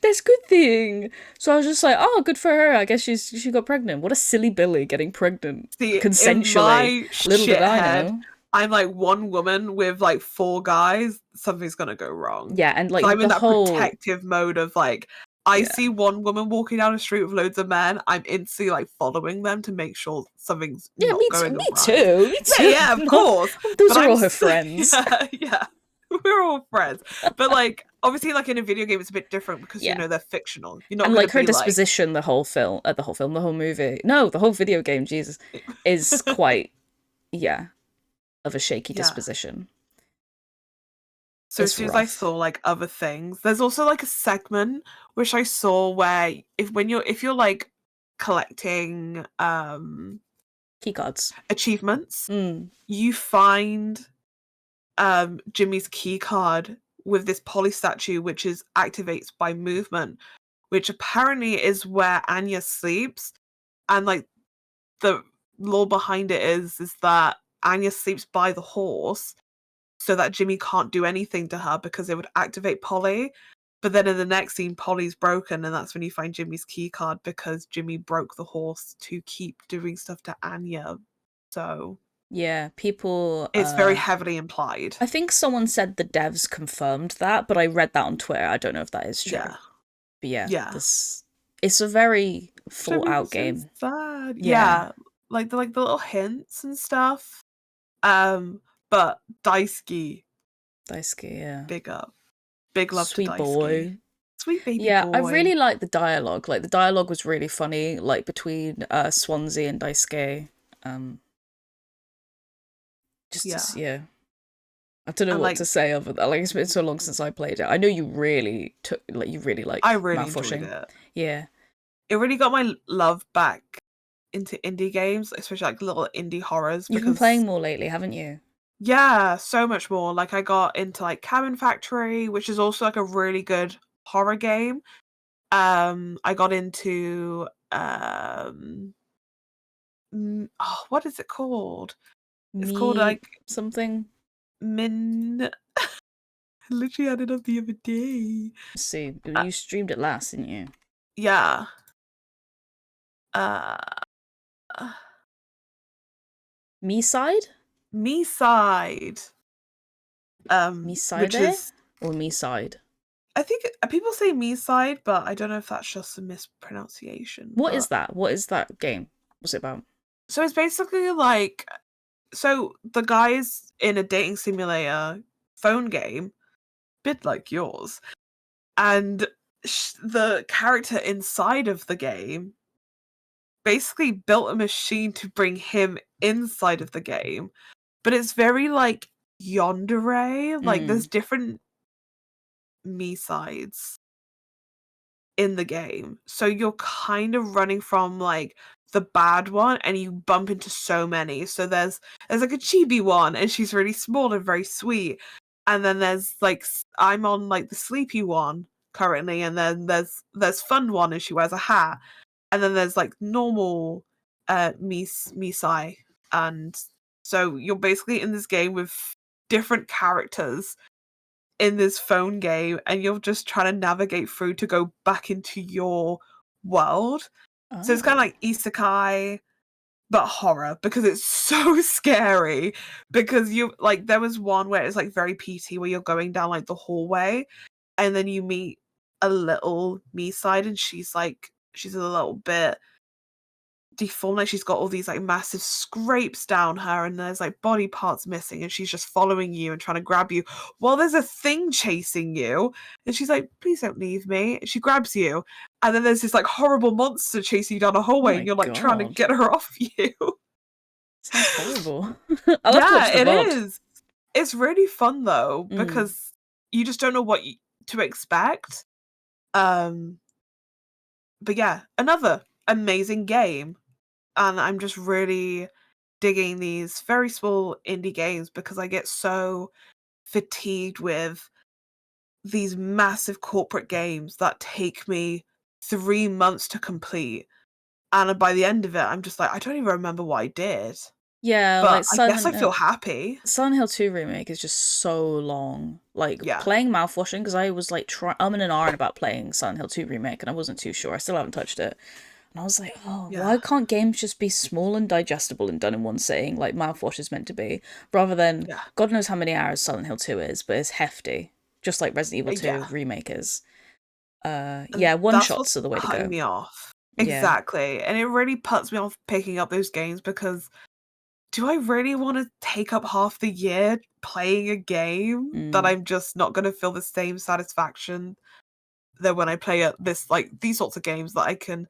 That's a good thing. So I was just like, oh, good for her. I guess she got pregnant. What a silly Billy getting pregnant consensually. Little did I know. I'm like one woman with like 4 guys. Something's gonna go wrong. Yeah, and like I'm in that protective mode of like, I see one woman walking down the street with loads of men, I'm instantly like following them to make sure something's not going wrong. Me too. Yeah, of course. Those are all her friends. Yeah. We're all friends, but like obviously, like in a video game, it's a bit different because you know they're fictional. You're not, and like her disposition, the whole movie, no, the whole video game, Jesus, is quite of a shaky disposition. So as soon as I saw like other things, there's also like a segment which I saw where if you're like collecting keycards achievements, you find Jimmy's key card with this poly statue, which activates by movement, which apparently is where Anya sleeps. And like the lore behind it is that Anya sleeps by the horse so that Jimmy can't do anything to her because it would activate Polly. But then in the next scene, Polly's broken, and that's when you find Jimmy's key card, because Jimmy broke the horse to keep doing stuff to Anya. So yeah, people... It's very heavily implied. I think someone said the devs confirmed that, but I read that on Twitter. I don't know if that is true. But yeah. It's a very full-out game. Sad. Yeah. Like the little hints and stuff. But Daisuke, yeah. Big up. Big love Sweet to Daisuke. Boy. Sweet baby boy. Yeah, I really liked the dialogue. Like, the dialogue was really funny, like, between Swansea and Daisuke. I don't know what to say other than, like, it's been so long since I played it. I know you really like I really Mouthwashing. enjoyed it. Yeah. It really got my love back into indie games, especially like little indie horrors. You've been playing more lately, haven't you? Yeah, so much more. Like I got into like Cabin Factory, which is also like a really good horror game. I got into what is it called? It's called like something. Min. I literally had it up the other day. Let's see, you streamed it last, didn't you? Yeah. MiSide? MiSide. MiSide, which is or MiSide? I think people say MiSide, but I don't know if that's just a mispronunciation. What is that? What is that game? What's it about? So it's basically like, so the guy's in a dating simulator phone game, bit like yours, and the character inside of the game basically built a machine to bring him inside of the game, but it's very like yandere. Like there's different MiSides in the game, so you're kind of running from like the bad one, and you bump into so many. So there's like a chibi one, and she's really small and very sweet, and then there's like I'm on like the sleepy one currently, and then there's fun one, and she wears a hat, and then there's like normal Misai, and so you're basically in this game with different characters in this phone game, and you're just trying to navigate through to go back into your world. Oh. So it's kind of like isekai, but horror, because it's so scary. Because you like, there was one where it's like very PT, where you're going down like the hallway, and then you meet a little MiSide, and she's a little bit deformed, like she's got all these like massive scrapes down her, and there's like body parts missing, and she's just following you and trying to grab you while there's a thing chasing you, and she's like, please don't leave me. She grabs you, and then there's this like horrible monster chasing you down a hallway, and you're like trying to get her off you. Sounds horrible. It is. It's really fun though, because you just don't know what to expect. But yeah, another amazing game. And I'm just really digging these very small indie games, because I get so fatigued with these massive corporate games that take me 3 months to complete. And by the end of it, I'm just like, I don't even remember what I did. Yeah, but like I guess I feel happy. Silent Hill 2 remake is just so long. Like, playing Mouthwashing, because I was like umming and ahhing about playing Silent Hill 2 remake, and I wasn't too sure. I still haven't touched it. And I was like, why can't games just be small and digestible and done in one sitting, like Mouthwash is meant to be, rather than, God knows how many hours Silent Hill 2 is, but it's hefty, just like Resident Evil 2 remake is. One-shots are the way to go. Me off. Exactly. And it really puts me off picking up those games, because do I really want to take up half the year playing a game that I'm just not going to feel the same satisfaction that when I play these sorts of games that I can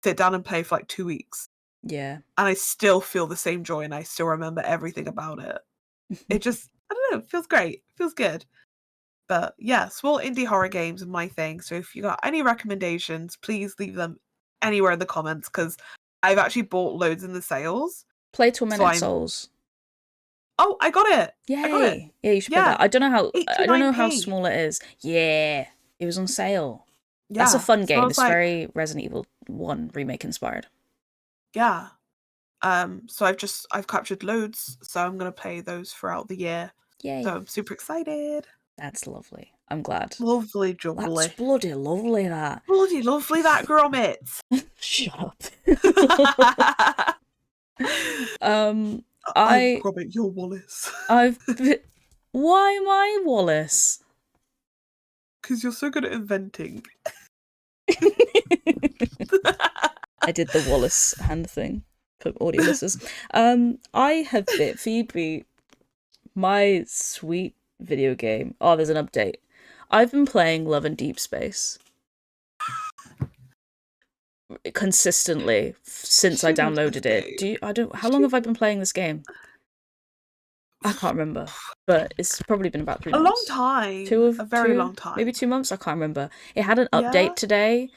sit down and play for like 2 weeks. Yeah. And I still feel the same joy, and I still remember everything about it. It just, I don't know, it feels great. It feels good. But yeah, small indie horror games are my thing. So if you got any recommendations, please leave them anywhere in the comments, because I've actually bought loads in the sales. Play Tormented Souls. Oh, I got it. Yay. I got it. Yeah, you should play that. I don't know how small it is. Yeah. It was on sale. Yeah. That's a fun game. It's very Resident Evil 1 remake inspired. Yeah. So I've captured loads, so I'm gonna play those throughout the year. Yay. So I'm super excited. That's lovely. I'm glad. Lovely jubbly. That's bloody lovely, that. Bloody lovely, that, Gromit. Shut up. I'm Gromit, you're Wallace. Why am I Wallace? Because you're so good at inventing. I did the Wallace hand thing for audio listeners. I have bit Phoebe, my sweet video game. Oh, there's an update. I've been playing Love and Deepspace consistently since I downloaded it. How long have I been playing this game? I can't remember, but it's probably been about 3 months. A long time. A very long time. Maybe 2 months, I can't remember. It had an update today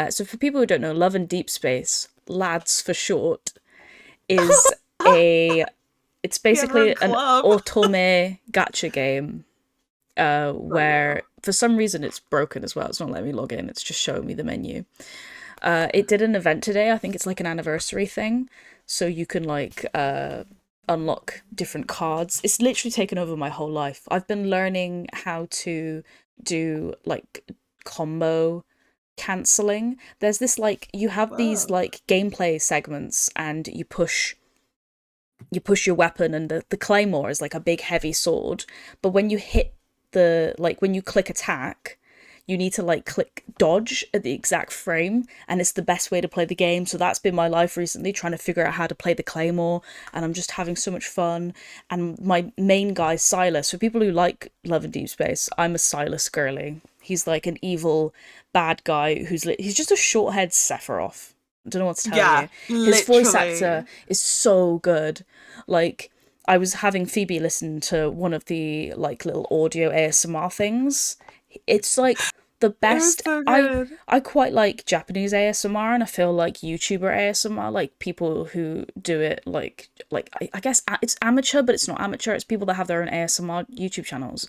so for people who don't know, Love and Deepspace, lads for short, is it's basically an otome gacha game where for some reason it's broken as well. It's not letting me log in. It's just showing me the menu. It did an event today. I think it's like an anniversary thing. So you can like unlock different cards. It's literally taken over my whole life. I've been learning how to do like combo cancelling. There's this like, you have these like gameplay segments and you push your weapon, and the claymore is like a big heavy sword, but when you hit when you click attack, you need to like click dodge at the exact frame, and it's the best way to play the game. So that's been my life recently, trying to figure out how to play the claymore, and I'm just having so much fun. And my main guy, Silas, for people who like Love and Deepspace, I'm a Silas girly. He's like an evil bad guy he's just a short-haired Sephiroth. I don't know what to tell you. His voice actor is so good. Like, I was having Phoebe listen to one of the like little audio ASMR things. It's like the best. So I quite like Japanese ASMR, and I feel like YouTuber ASMR, like people who do it like I guess it's amateur, but it's not amateur. It's people that have their own ASMR YouTube channels.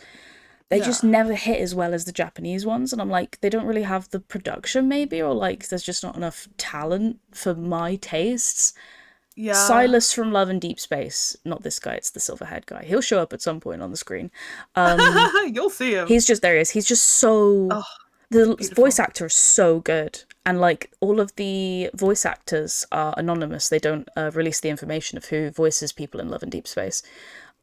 They just never hit as well as the Japanese ones, and I'm like, they don't really have the production maybe, or like there's just not enough talent for my tastes. Yeah. Silas from Love and Deepspace, not this guy, it's the silver-haired guy. He'll show up at some point on the screen. You'll see him. There he is. He's just so... the voice actor is so good. And like all of the voice actors are anonymous. They don't release the information of who voices people in Love and Deepspace.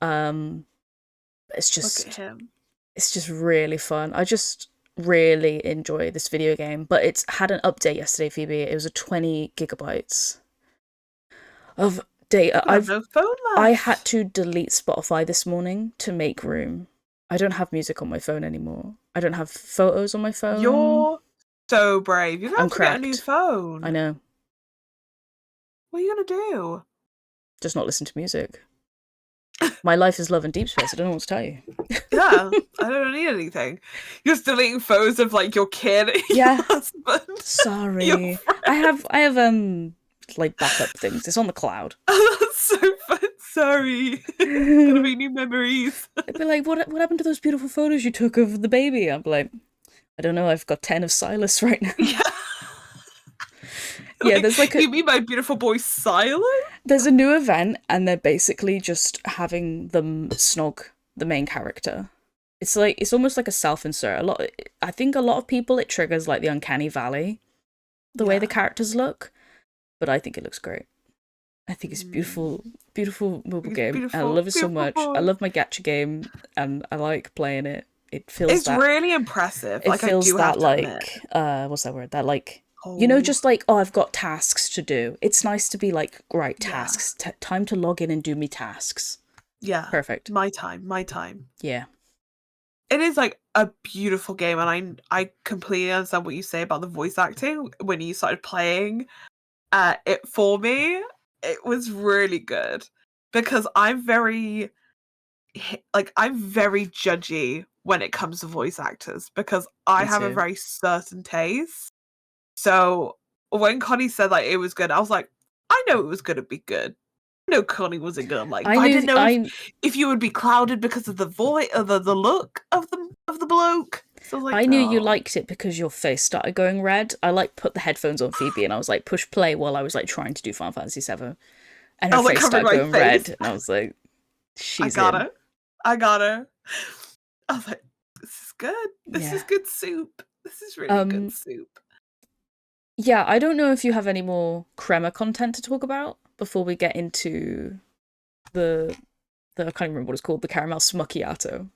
It's just... Look at him. It's just really fun. I just really enjoy this video game. But it's had an update yesterday, Phoebe. It was a 20 gigabytes of data. I had to delete Spotify this morning to make room. I don't have music on my phone anymore. I don't have photos on my phone. You're so brave. You're going to get a new phone. I know. What are you going to do? Just not listen to music. My life is Love and Deepspace. I don't know what to tell you. Yeah, I don't need anything. You're just deleting photos of like your kid, your husband. Sorry. I have like backup things. It's on the cloud. Oh, that's so fun. Sorry. Gonna be new memories. I'd be like, what happened to those beautiful photos you took of the baby? I'm like, I don't know, I've got 10 of Silas right now. Yeah. Yeah, there's like you mean my beautiful boy Silas? There's a new event, and they're basically just having them snog the main character. It's almost like a self-insert. I think a lot of people, it triggers like the uncanny valley, the way the characters look, but I think it looks great. I think it's beautiful, beautiful mobile game. Beautiful, I love it so much. Boy. I love my gacha game, and I like playing it. It feels it's really impressive. It feels that like what's that word? That like. You know, just like, oh, I've got tasks to do. It's nice to be like, right, tasks. Time to log in and do me tasks. Yeah. Perfect. My time. Yeah. It is like a beautiful game, and I completely understand what you say about the voice acting. When you started playing it for me, it was really good. Because I'm very judgy when it comes to voice actors, because I have a very certain taste. So when Connie said like it was good, I was like, I know it was gonna be good. I know Connie wasn't gonna like. I didn't know if you would be clouded because of the voice, or the look of the bloke. So I was like, I knew you liked it because your face started going red. I like put the headphones on Phoebe, and I was like push play while I was like trying to do Final Fantasy VII, and her face started going red, and I was like, I got her. I was like, this is good. This is good soup. This is really good soup. Yeah, I don't know if you have any more Crema content to talk about before we get into the I can't remember what it's called, the caramel Smutchiato.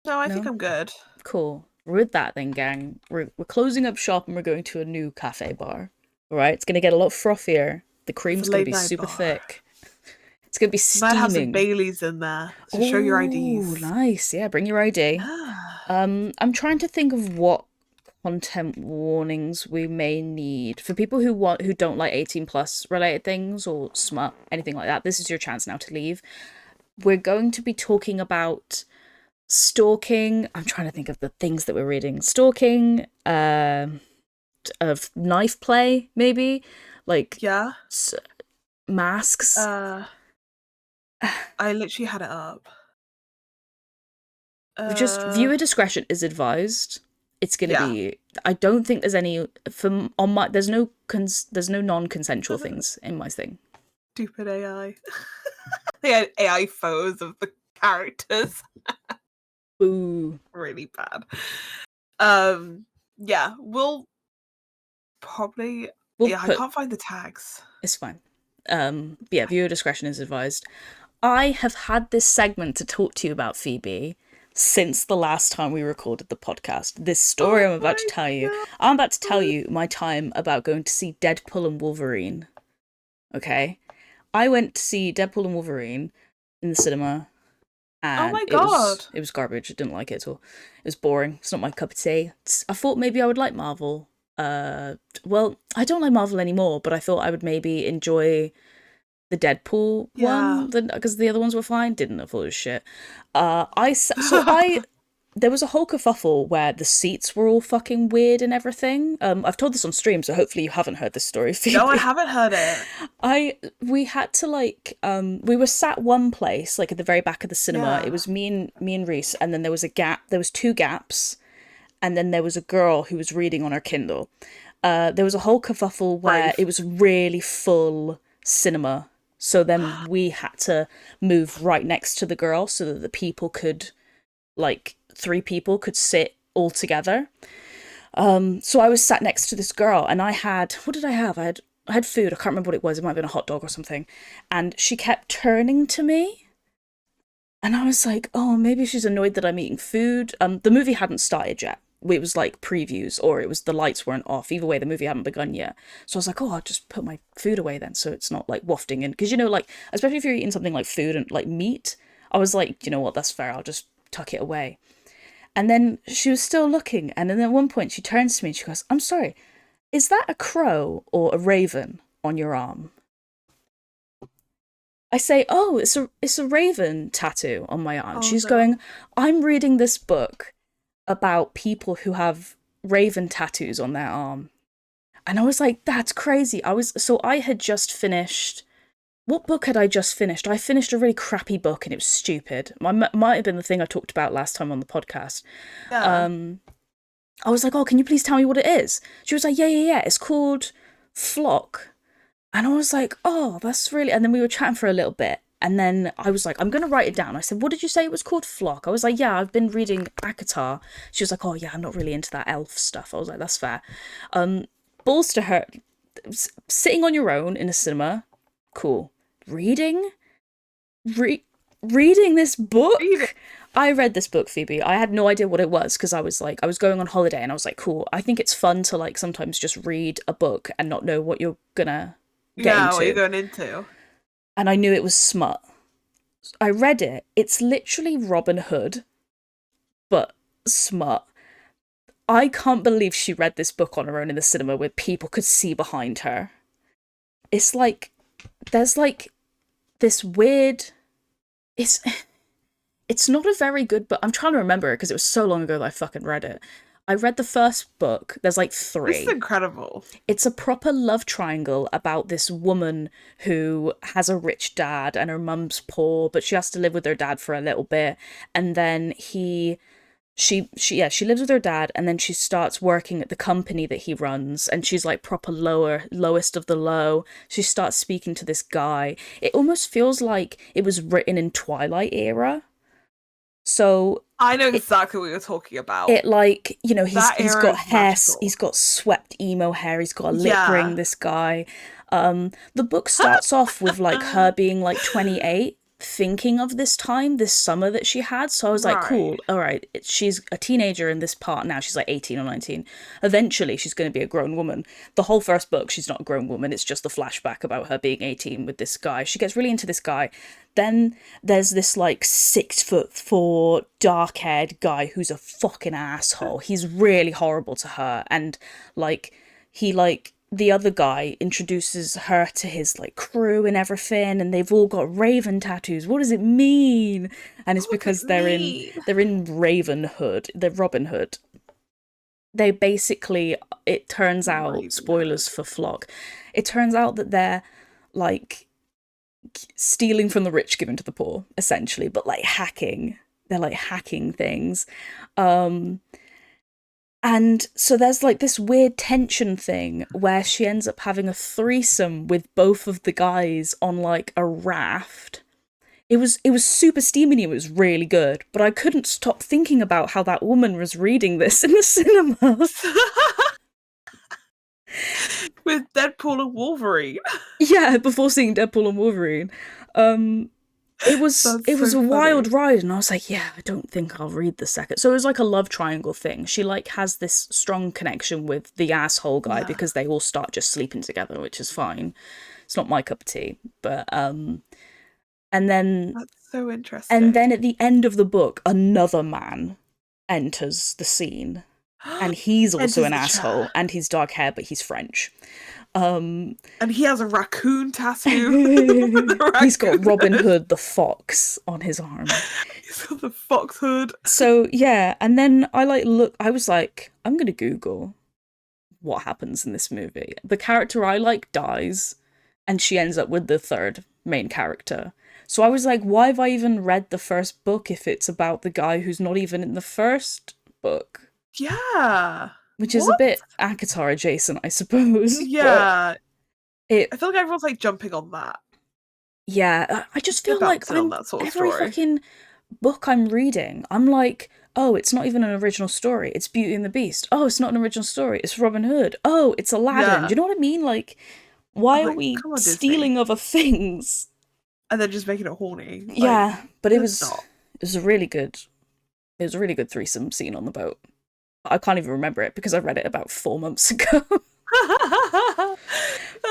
No, I think I'm good. Cool. With that then, gang, we're closing up shop and we're going to a new cafe bar. All right, it's going to get a lot frothier. The cream's going to be super thick. It's going to be steaming. Might have some Baileys in there. So show your IDs. Oh, nice. Yeah, bring your ID. I'm trying to think of what content warnings we may need for people who don't like 18+ related things or smut, anything like that. This is your chance now to leave. We're going to be talking about stalking. I'm trying to think of the things that we're reading. Stalking, of knife play, maybe, like masks. I literally had it up. Just viewer discretion is advised. It's gonna be. I don't think there's any there's no non-consensual things in my thing. Stupid AI. They had AI photos of the characters. Ooh. Really bad. Yeah, we'll probably... I can't find the tags. It's fine. Yeah, viewer discretion is advised. I have had this segment to talk to you about, Phoebe, since the last time we recorded the podcast. This story I'm about to tell you. I'm about to tell you my time about going to see Deadpool and Wolverine. Okay? I went to see Deadpool and Wolverine in the cinema. And oh my god. It was garbage. I didn't like it at all. It was boring. It's not my cup of tea. I thought maybe I would like Marvel. Well, I don't like Marvel anymore, but I thought I would maybe enjoy the Deadpool one, because the other ones were fine. Didn't. I thought it was shit. There was a whole kerfuffle where the seats were all fucking weird and everything. I've told this on stream, so hopefully you haven't heard this story, Phoebe. No, I haven't heard it. We had to we were sat one place, like at the very back of the cinema. It was me and Reese, and then there was a gap. There was two gaps, and then there was a girl who was reading on her Kindle. There was a whole kerfuffle where it was really full cinema. So then we had to move right next to the girl so that the people could, 3 people could sit all together. So I was sat next to this girl, and I had, what did I have? I had food. I can't remember what it was. It might have been a hot dog or something. And she kept turning to me. And I was like, oh, maybe she's annoyed that I'm eating food. The movie hadn't started yet. It was previews, or it was the lights weren't off. Either way, the movie hadn't begun yet. So I was like, oh, I'll just put my food away then, so it's not wafting in. Because, especially if you're eating something like food and meat, I was like, you know what, that's fair. I'll just tuck it away. And then she was still looking. And then at one point she turns to me and she goes, I'm sorry, is that a crow or a raven on your arm? I say, oh, it's a raven tattoo on my arm. She's going, I'm reading this book about people who have raven tattoos on their arm. And I was like, that's crazy. I had just finished... What book had I just finished? I finished a really crappy book and it was stupid. Might have been the thing I talked about last time on the podcast. Yeah. I was like, oh, can you please tell me what it is? She was like, yeah. It's called Flock. And I was like, oh, that's really... And then we were chatting for a little bit. And then I was like, I'm going to write it down. I said, what did you say it was called? Flock? I was like, yeah, I've been reading ACOTAR. She was like, oh, yeah, I'm not really into that elf stuff. I was like, that's fair. Balls to her. Sitting on your own in a cinema. Cool. Reading this book? I read this book, Phoebe. I had no idea what it was because I was going on holiday and I was like, cool. I think it's fun to sometimes just read a book and not know what you're gonna get into. What you're going into. And I knew it was smut. I read it. It's literally Robin but smut. I can't believe she read this book on her own in the cinema where people could see behind her. It's there's this weird... It's not a very good book. I'm trying to remember it because it was so long ago that I fucking read it. I read the first book. There's 3. This is incredible. It's a proper love triangle about this woman who has a rich dad and her mum's poor, but she has to live with her dad for a little bit. And then she lives with her dad, and then she starts working at the company that he runs, and she's proper lowest of the low. She starts speaking to this guy. It almost feels like it was written in Twilight era. So I know exactly what you're talking about. He's got hair, he's got swept emo hair, he's got a lip ring, this guy. The book starts off with her being 28, thinking of this summer that she had. So I was like, cool, all right, she's a teenager in this part now. She's 18 or 19. Eventually she's going to be a grown woman. The whole first book, she's not a grown woman. It's just a flashback about her being 18 with this guy. She gets really into this guy. Then there's this 6'4" dark-haired guy who's a fucking asshole. He's really horrible to her. And the other guy introduces her to his crew and everything, and they've all got raven tattoos. What does it mean? And it's because they're in Ravenhood. They're Robin Hood. They basically, it turns out, spoilers for Flock, it turns out that they're stealing from the rich, giving to the poor, essentially, but hacking. They're hacking things. And And so there's like this weird tension thing where she ends up having a threesome with both of the guys on like a raft. It was super steamy. It was really good, but I couldn't stop thinking about how that woman was reading this in the cinema. With Deadpool and Wolverine. Yeah, before seeing Deadpool and Wolverine. It was a wild ride, and I was like, yeah, I don't think I'll read the second. So it was like a love triangle thing. She like has this strong connection with the asshole guy because they all start just sleeping together, which is fine. It's not my cup of tea, but and then that's so interesting. And then at the end of the book, another man enters the scene, and he's also an asshole, and he's dark hair, but he's French. And he has a raccoon tattoo. He's got Robin Hood the fox on his arm. He's got the fox hood. So yeah, and then I was like, I'm gonna Google what happens in this movie. The character I like dies, and she ends up with the third main character. So I was like, why have I even read the first book if it's about the guy who's not even in the first book? Yeah. Which is a bit ACOTAR adjacent, I suppose. Yeah. I feel like everyone's like jumping on that. Yeah, I just feel like every fucking book I'm reading, I'm like, oh, it's not even an original story. It's Beauty and the Beast. Oh, it's not an original story. It's Robin Hood. Oh, it's Aladdin. Yeah. Do you know what I mean? Like, why are we stealing other things? And then just making it horny. Yeah, but it was a really good threesome scene on the boat. I can't even remember it because I read it about 4 months ago.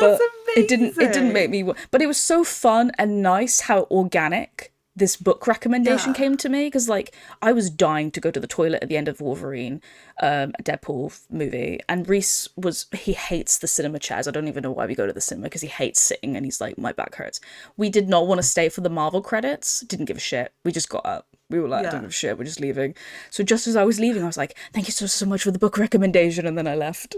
That's amazing. It didn't make me. But it was so fun and nice how organic this book recommendation came to me, because like I was dying to go to the toilet at the end of Wolverine, Deadpool movie, and Reese he hates the cinema chairs. I don't even know why we go to the cinema, because he hates sitting and he's like, my back hurts. We did not want to stay for the Marvel credits. Didn't give a shit. We just got up. We were like, I don't give a shit, we're just leaving. So just as I was leaving, I was like, thank you so much for the book recommendation, and then I left.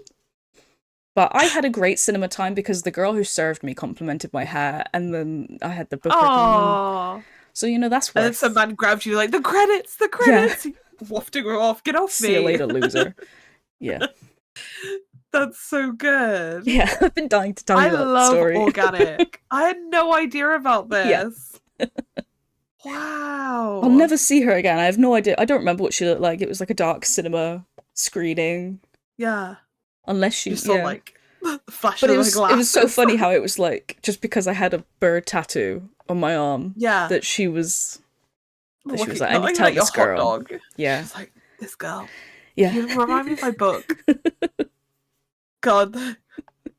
But I had a great cinema time because the girl who served me complimented my hair, and then I had the book recommendation. So, you know, that's worth. And then some man grabbed you like, the credits! Yeah. Wafting her off, get off me! See you later, loser. Yeah. That's so good. Yeah, I've been dying to tell you that story. I love organic. I had no idea about this. Yeah. Wow. I'll never see her again. I have no idea. I don't remember what she looked like. It was like a dark cinema screening. Yeah. Unless she saw like flash of the glasses. It was so funny how it was like, just because I had a bird tattoo on my arm, that she was like, I need to tell this girl. Hot dog. Yeah. She's like, this girl. Yeah. You remind me of my book. God.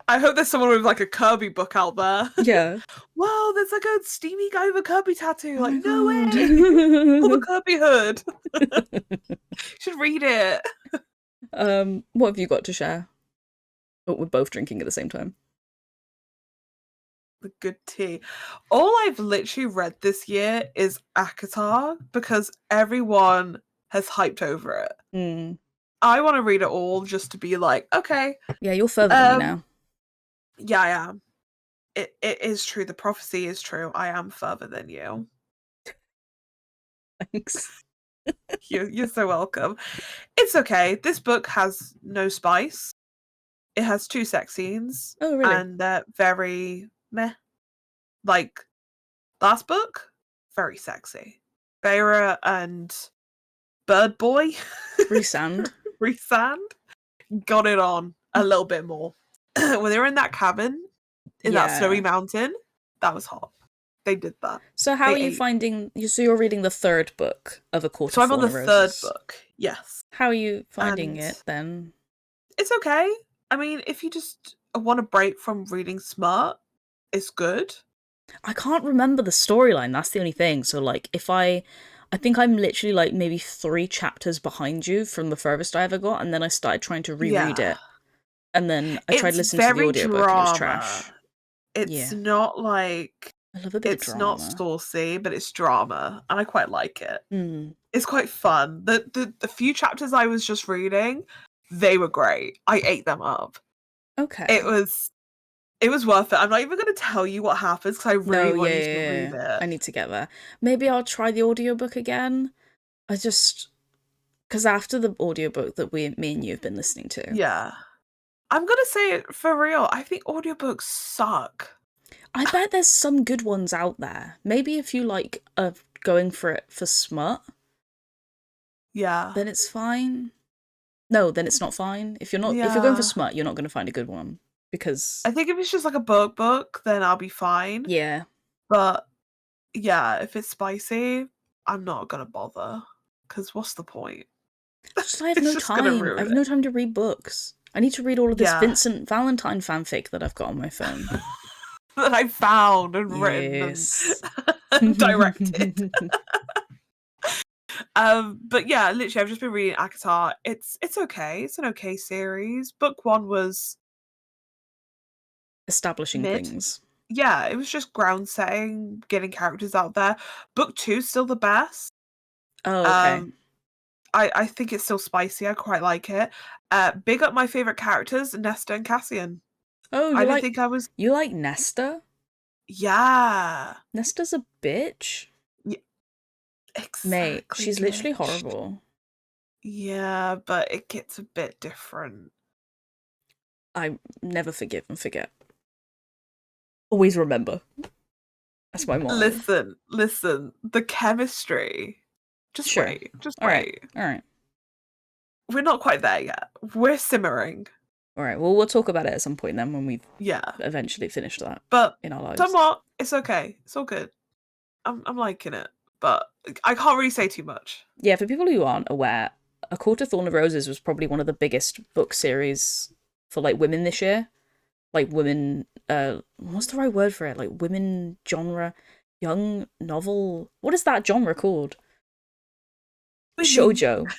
I hope there's someone with like a Kirby book out there. Yeah. Wow, there's like a steamy guy with a Kirby tattoo. Like, no way. Pull the Kirby hood. You should read it. What have you got to share? Oh, we're both drinking at the same time. The good tea. All I've literally read this year is ACOTAR because everyone has hyped over it. Mm. I want to read it all just to be like, okay. Yeah, you're further than me now. Yeah, I am. It is true. The prophecy is true. I am further than you. Thanks. You're so welcome. It's okay. This book has no spice. It has 2 sex scenes. Oh, really? And they're very meh. Like, last book, very sexy. Beira and Bird Boy. Rhysand got it on a little bit more. When they were in that cabin, in that snowy mountain, that was hot. They did that. So how are you finding... So you're reading the 3rd book of ACOTAR. So I'm on the 3rd book, yes. How are you finding it, then? It's okay. I mean, if you just want a break from reading smart, it's good. I can't remember the storyline, that's the only thing. So, like, I think I'm literally, like, maybe 3 chapters behind you from the furthest I ever got, and then I started trying to reread it. And then I tried listening to the audiobook, and it was trash. It's not, like... I love a bit of drama. It's not saucy, but it's drama, and I quite like it. Mm. It's quite fun. The few chapters I was just reading, they were great. I ate them up. Okay. It was worth it. I'm not even going to tell you what happens because I really want you to read it. I need to get there. Maybe I'll try the audiobook again. Because after the audiobook that me and you have been listening to. Yeah. I'm gonna say it for real. I think audiobooks suck. I bet there's some good ones out there. Maybe if you like are going for it for smut. Yeah. Then it's fine. No, then it's not fine. If you're going for smut, you're not going to find a good one. Because I think if it's just like a book, then I'll be fine. Yeah. But yeah, if it's spicy, I'm not gonna bother. Because what's the point? Just I have no time. I have no time to read books. I need to read all of this Vincent Valentine fanfic that I've got on my phone. That I found and written and directed. But yeah, literally I've just been reading ACOTAR. It's okay. It's an okay series. Book 1 was establishing things. Yeah, it was just ground setting, getting characters out there. Book 2's still the best. Oh, okay. I think it's still spicy. I quite like it. Big up my favorite characters, Nesta and Cassian. Oh, you like Nesta? Yeah. Nesta's a bitch. Yeah. Exactly. Mate, she's literally horrible. Yeah, but it gets a bit different. I never forgive and forget. Always remember. That's my mom. Listen. The chemistry. Just wait. All right. We're not quite there yet. We're simmering. All right. Well, we'll talk about it at some point then when we've eventually finished that. But in our lives. Somewhat, it's okay. It's all good. I'm liking it, but I can't really say too much. Yeah, for people who aren't aware, A Court of Thorn of Roses was probably one of the biggest book series for like women this year. Like women, what's the right word for it? Like women genre, young novel. What is that genre called? Shoujo.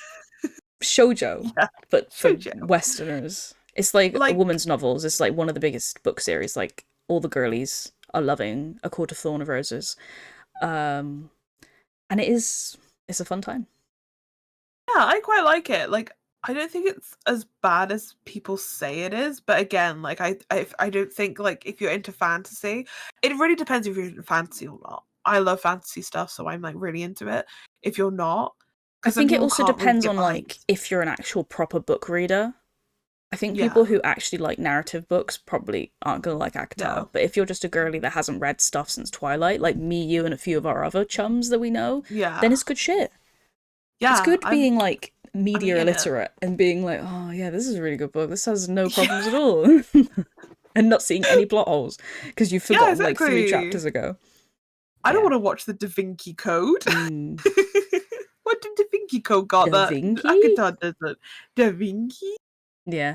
Yeah, but for Westerners. It's like a woman's novels. It's like one of the biggest book series. Like all the girlies are loving A Court of Thorn of Roses. And it's a fun time. Yeah, I quite like it. Like, I don't think it's as bad as people say it is, but again, like I don't think like if you're into fantasy, it really depends if you're into fantasy or not. I love fantasy stuff, so I'm like really into it. If you're not, I think it also depends on like if you're an actual proper book reader. I think people who actually like narrative books probably aren't gonna like ACOTAR. No. But if you're just a girly that hasn't read stuff since Twilight, like me, you, and a few of our other chums that we know, then it's good shit. Yeah, it's good being like media illiterate and being like, oh yeah, this is a really good book. This has no problems at all, and not seeing any plot holes because you forgot like 3 chapters ago. I don't want to watch the Da Vinci Code. What did Da Vinci Code got that ACOTAR doesn't? Da Vinci. Yeah.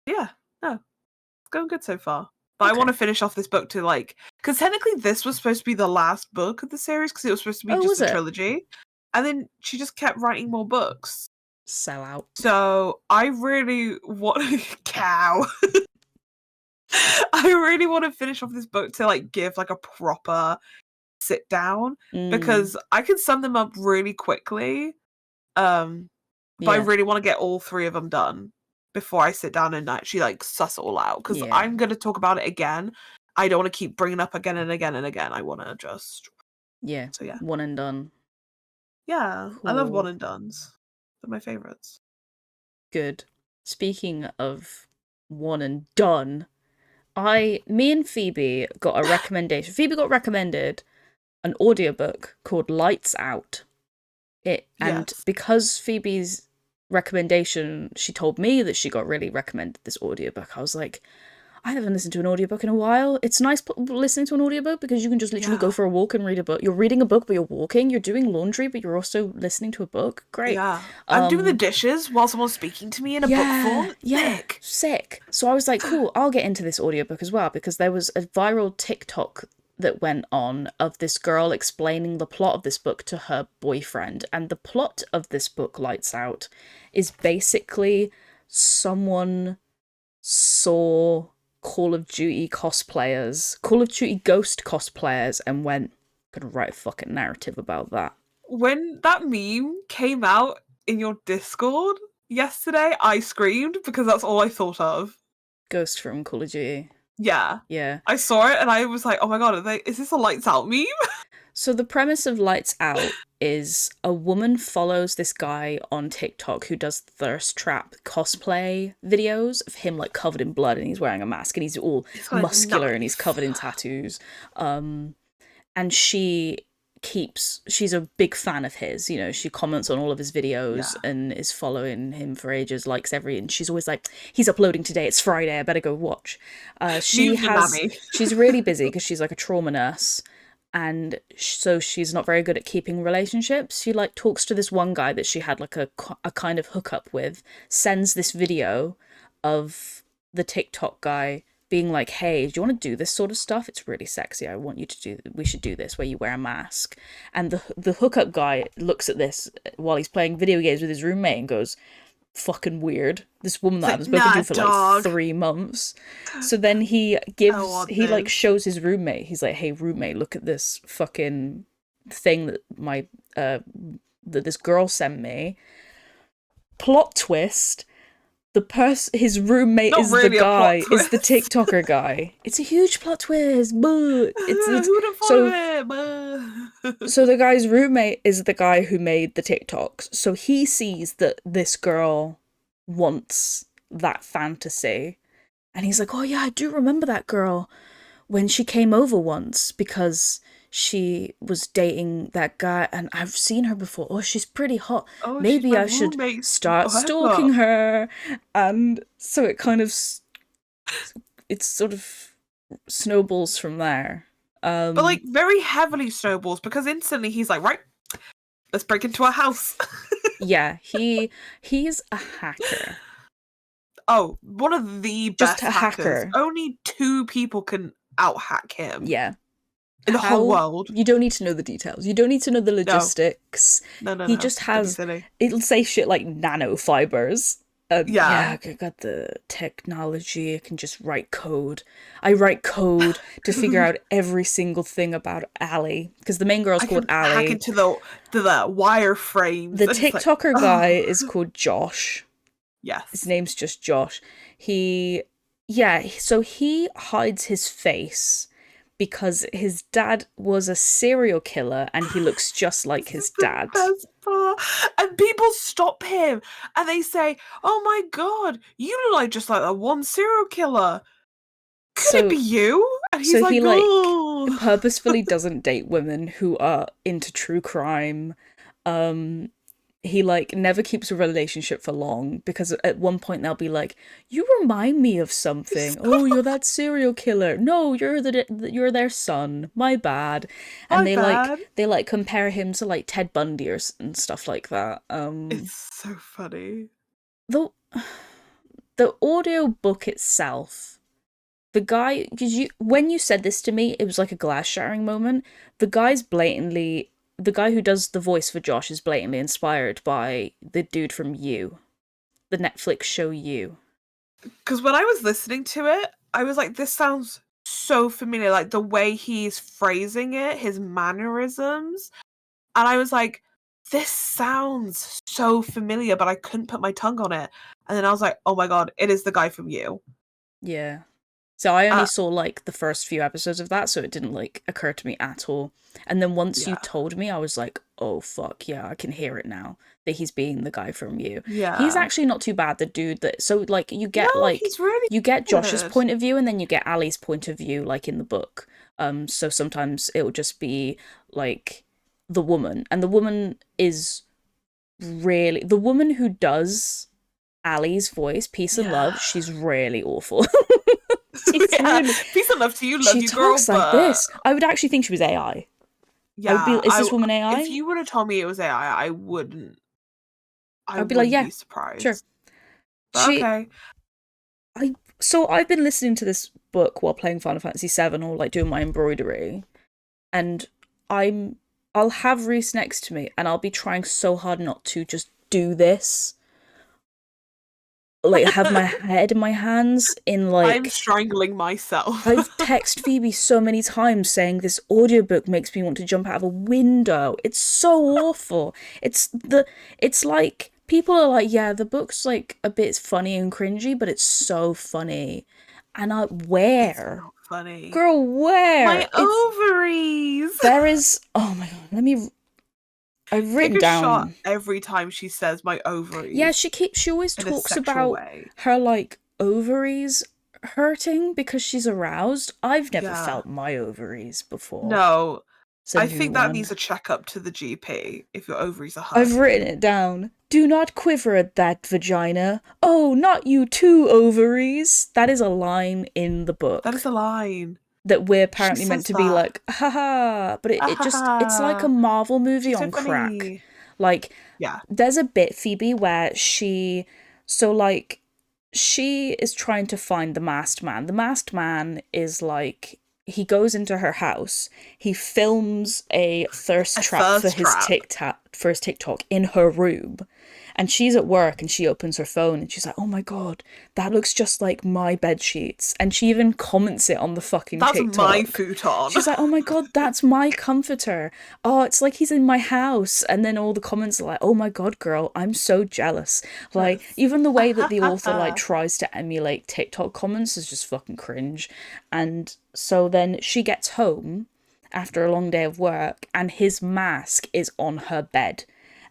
Yeah. No, it's going good so far. But I want to finish off this book to like, because technically this was supposed to be the last book of the series because it was supposed to be just a trilogy, and then she just kept writing more books. Sell out. So I really want cow. I really want to finish off this book to like give like a proper sit down because I can sum them up really quickly. But I really want to get all 3 of them done before I sit down and actually like suss it all out because I'm going to talk about it again. I don't want to keep bringing it up again and again and again. I want to just so one and done. Yeah, cool. I love one and dones. They're my favorites. Good. Speaking of one and done, me and Phoebe got a recommendation. Phoebe got recommended an audiobook called Lights Out. And because Phoebe's recommendation, she told me that she got really recommended this audiobook. I was like, I haven't listened to an audiobook in a while. It's nice listening to an audiobook because you can just literally go for a walk and read a book. You're reading a book, but you're walking. You're doing laundry, but you're also listening to a book. Great. Yeah. I'm doing the dishes while someone's speaking to me in a book form. Yeah. Sick. So I was like, cool, I'll get into this audiobook as well because there was a viral TikTok that went on of this girl explaining the plot of this book to her boyfriend. And the plot of this book, Lights Out, is basically someone saw Call of Duty Ghost cosplayers and went, gonna write a fucking narrative about that. When that meme came out in your Discord yesterday, I screamed because that's all I thought of. Ghost from Call of Duty. Yeah. Yeah. I saw it and I was like, oh my god, is this a Lights Out meme? So the premise of Lights Out is a woman follows this guy on TikTok who does thirst trap cosplay videos of him like covered in blood and he's wearing a mask and he's all muscular and he's covered in tattoos. And she's a big fan of his, you know, she comments on all of his videos and is following him for ages, likes and she's always like, he's uploading today, it's Friday, I better go watch. She's really busy because she's like a trauma nurse. And so she's not very good at keeping relationships. She like talks to this one guy that she had like a kind of hookup with, sends this video of the TikTok guy being like, hey, do you want to do this sort of stuff? It's really sexy. We should do this where you wear a mask. And the hookup guy looks at this while he's playing video games with his roommate and goes, fucking weird. This woman that I haven't spoken to for like 3 months. So then he like shows his roommate. He's like, hey roommate, look at this fucking thing that that this girl sent me. Plot twist. His roommate is the TikToker guy. It's a huge plot twist. So the guy's roommate is the guy who made the TikToks. So he sees that this girl wants that fantasy. And he's like, oh yeah, I do remember that girl when she came over once because she was dating that guy and I've seen her before. Oh, she's pretty hot. Oh, maybe I should start stalking her. And so it kind of, it sort of snowballs from there. But like very heavily snowballs because instantly he's like, right, let's break into a house. Yeah, he's a hacker. Oh, one of the best hackers. Only 2 people can out-hack him. Yeah. In the whole world. You don't need to know the details. You don't need to know the logistics. No. He just has, it'll say shit like nanofibers. I got the technology. I can just write code. I write code to figure out every single thing about Allie. Because the main girl's called Allie. Hack into the wireframes. The TikToker guy is called Josh. Yes. His name's just Josh. So he hides his face because his dad was a serial killer and he looks just like his dad. Best part. And people stop him and they say, oh my god, you look just like that one serial killer. Could it be you? And he's he oh. Purposefully doesn't date women who are into true crime. He like never keeps a relationship for long because at one point they'll be like, you remind me of something. Oh, you're that serial killer. No, you're you're their son. My bad. And they compare him to like Ted Bundy and stuff like that. It's so funny. The audiobook itself, the guy, when you said this to me, it was like a glass shattering moment. The guy who does the voice for Josh is blatantly inspired by the dude from You, the Netflix show You. Because when I was listening to it, I was like, this sounds so familiar. Like the way he's phrasing it, his mannerisms. And I was like, this sounds so familiar, but I couldn't put my tongue on it. And then I was like, oh my god, it is the guy from You. Yeah. So I only saw like the first few episodes of that, so it didn't like occur to me at all. And then once you told me, I was like, oh fuck, yeah, I can hear it now that he's being the guy from You. Yeah. He's actually not too bad, the dude that, so like you get he's really you get Josh's point of view and then you get Allie's point of view like in the book. So sometimes it will just be like the woman, and the woman is really, the woman who does Allie's voice, Peace and Love, she's really awful. Peace and love to you, love you, girl. She talks like this. I would actually think she was AI. Yeah, is this woman AI? If you would have told me it was AI, I wouldn't. I'd be like, yeah, be surprised. Sure. Okay. So I've been listening to this book while playing Final Fantasy VII or like doing my embroidery, and I'll have Reese next to me, and I'll be trying so hard not to just do this. Like have my head in my hands in like I'm strangling myself. I've texted Phoebe so many times saying this audiobook makes me want to jump out of a window. It's so awful. It's like people are like, yeah, the book's like a bit funny and cringy, but it's so funny. And where? funny. Girl, where? My ovaries! There is... Oh my god, I've written down... shot every time she says my ovaries. Yeah, she always talks about her, like, ovaries hurting because she's aroused. I've never felt my ovaries before. No. I think that needs a checkup to the GP if your ovaries are hurting. I've written it down. Do not quiver at that vagina. Oh, not you too, ovaries. That is a line in the book. That is a line. That we're apparently meant to be like, haha. But it's like a Marvel movie on crack. Funny. Like, there's a bit, Phoebe, where she is trying to find the masked man. The masked man is like, he goes into her house, he films a thirst trap for his TikTok in her room, and she's at work and she opens her phone and she's like, oh my god, that looks just like my bed sheets, and she even comments it on the fucking TikTok. That's my futon. She's like, oh my god, that's my comforter. Oh, it's like he's in my house. And then all the comments are like, oh my god, girl, I'm so jealous. Like, even the way that the author like tries to emulate TikTok comments is just fucking cringe. And so then she gets home after a long day of work and his mask is on her bed.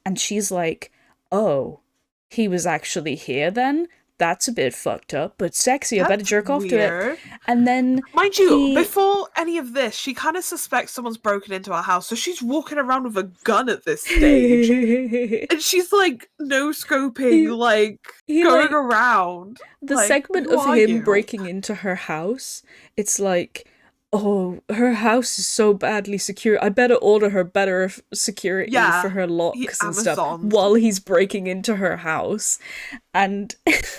And she's like, oh, he was actually here then? That's a bit fucked up, but sexy. I better jerk off to it. And then... Mind you, before any of this, she kind of suspects someone's broken into her house, so she's walking around with a gun at this stage. And she's, like, no-scoping, going around. The segment of him breaking into her house, it's like... oh, her house is so badly secure. I better order her better security for her locks and stuff while he's breaking into her house. And it's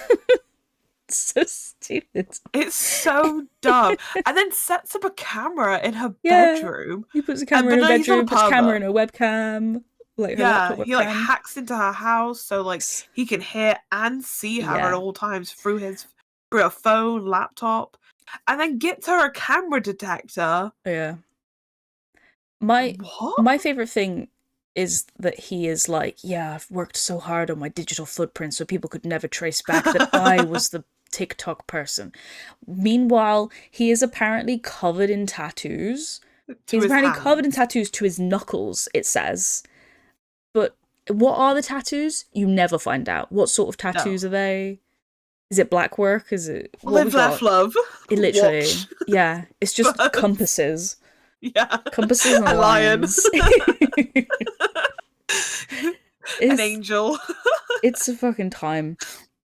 so stupid. It's so dumb. And then sets up a camera in her bedroom. He puts a camera in her bedroom, puts a camera in her webcam. Like her laptop webcam. He like hacks into her house so like he can hear and see her at all times through her phone, laptop. And then gets her a camera detector. Yeah. My favourite thing is that he is like, yeah, I've worked so hard on my digital footprint so people could never trace back that I was the TikTok person. Meanwhile, he is apparently covered in tattoos. He's apparently covered in tattoos to his knuckles, it says. But what are the tattoos? You never find out. What sort of tattoos are they? Is it black work? Is it... Live, laugh, love. It literally... Yeah. It's just compasses. Yeah. Compasses and lions. An angel. It's a fucking time.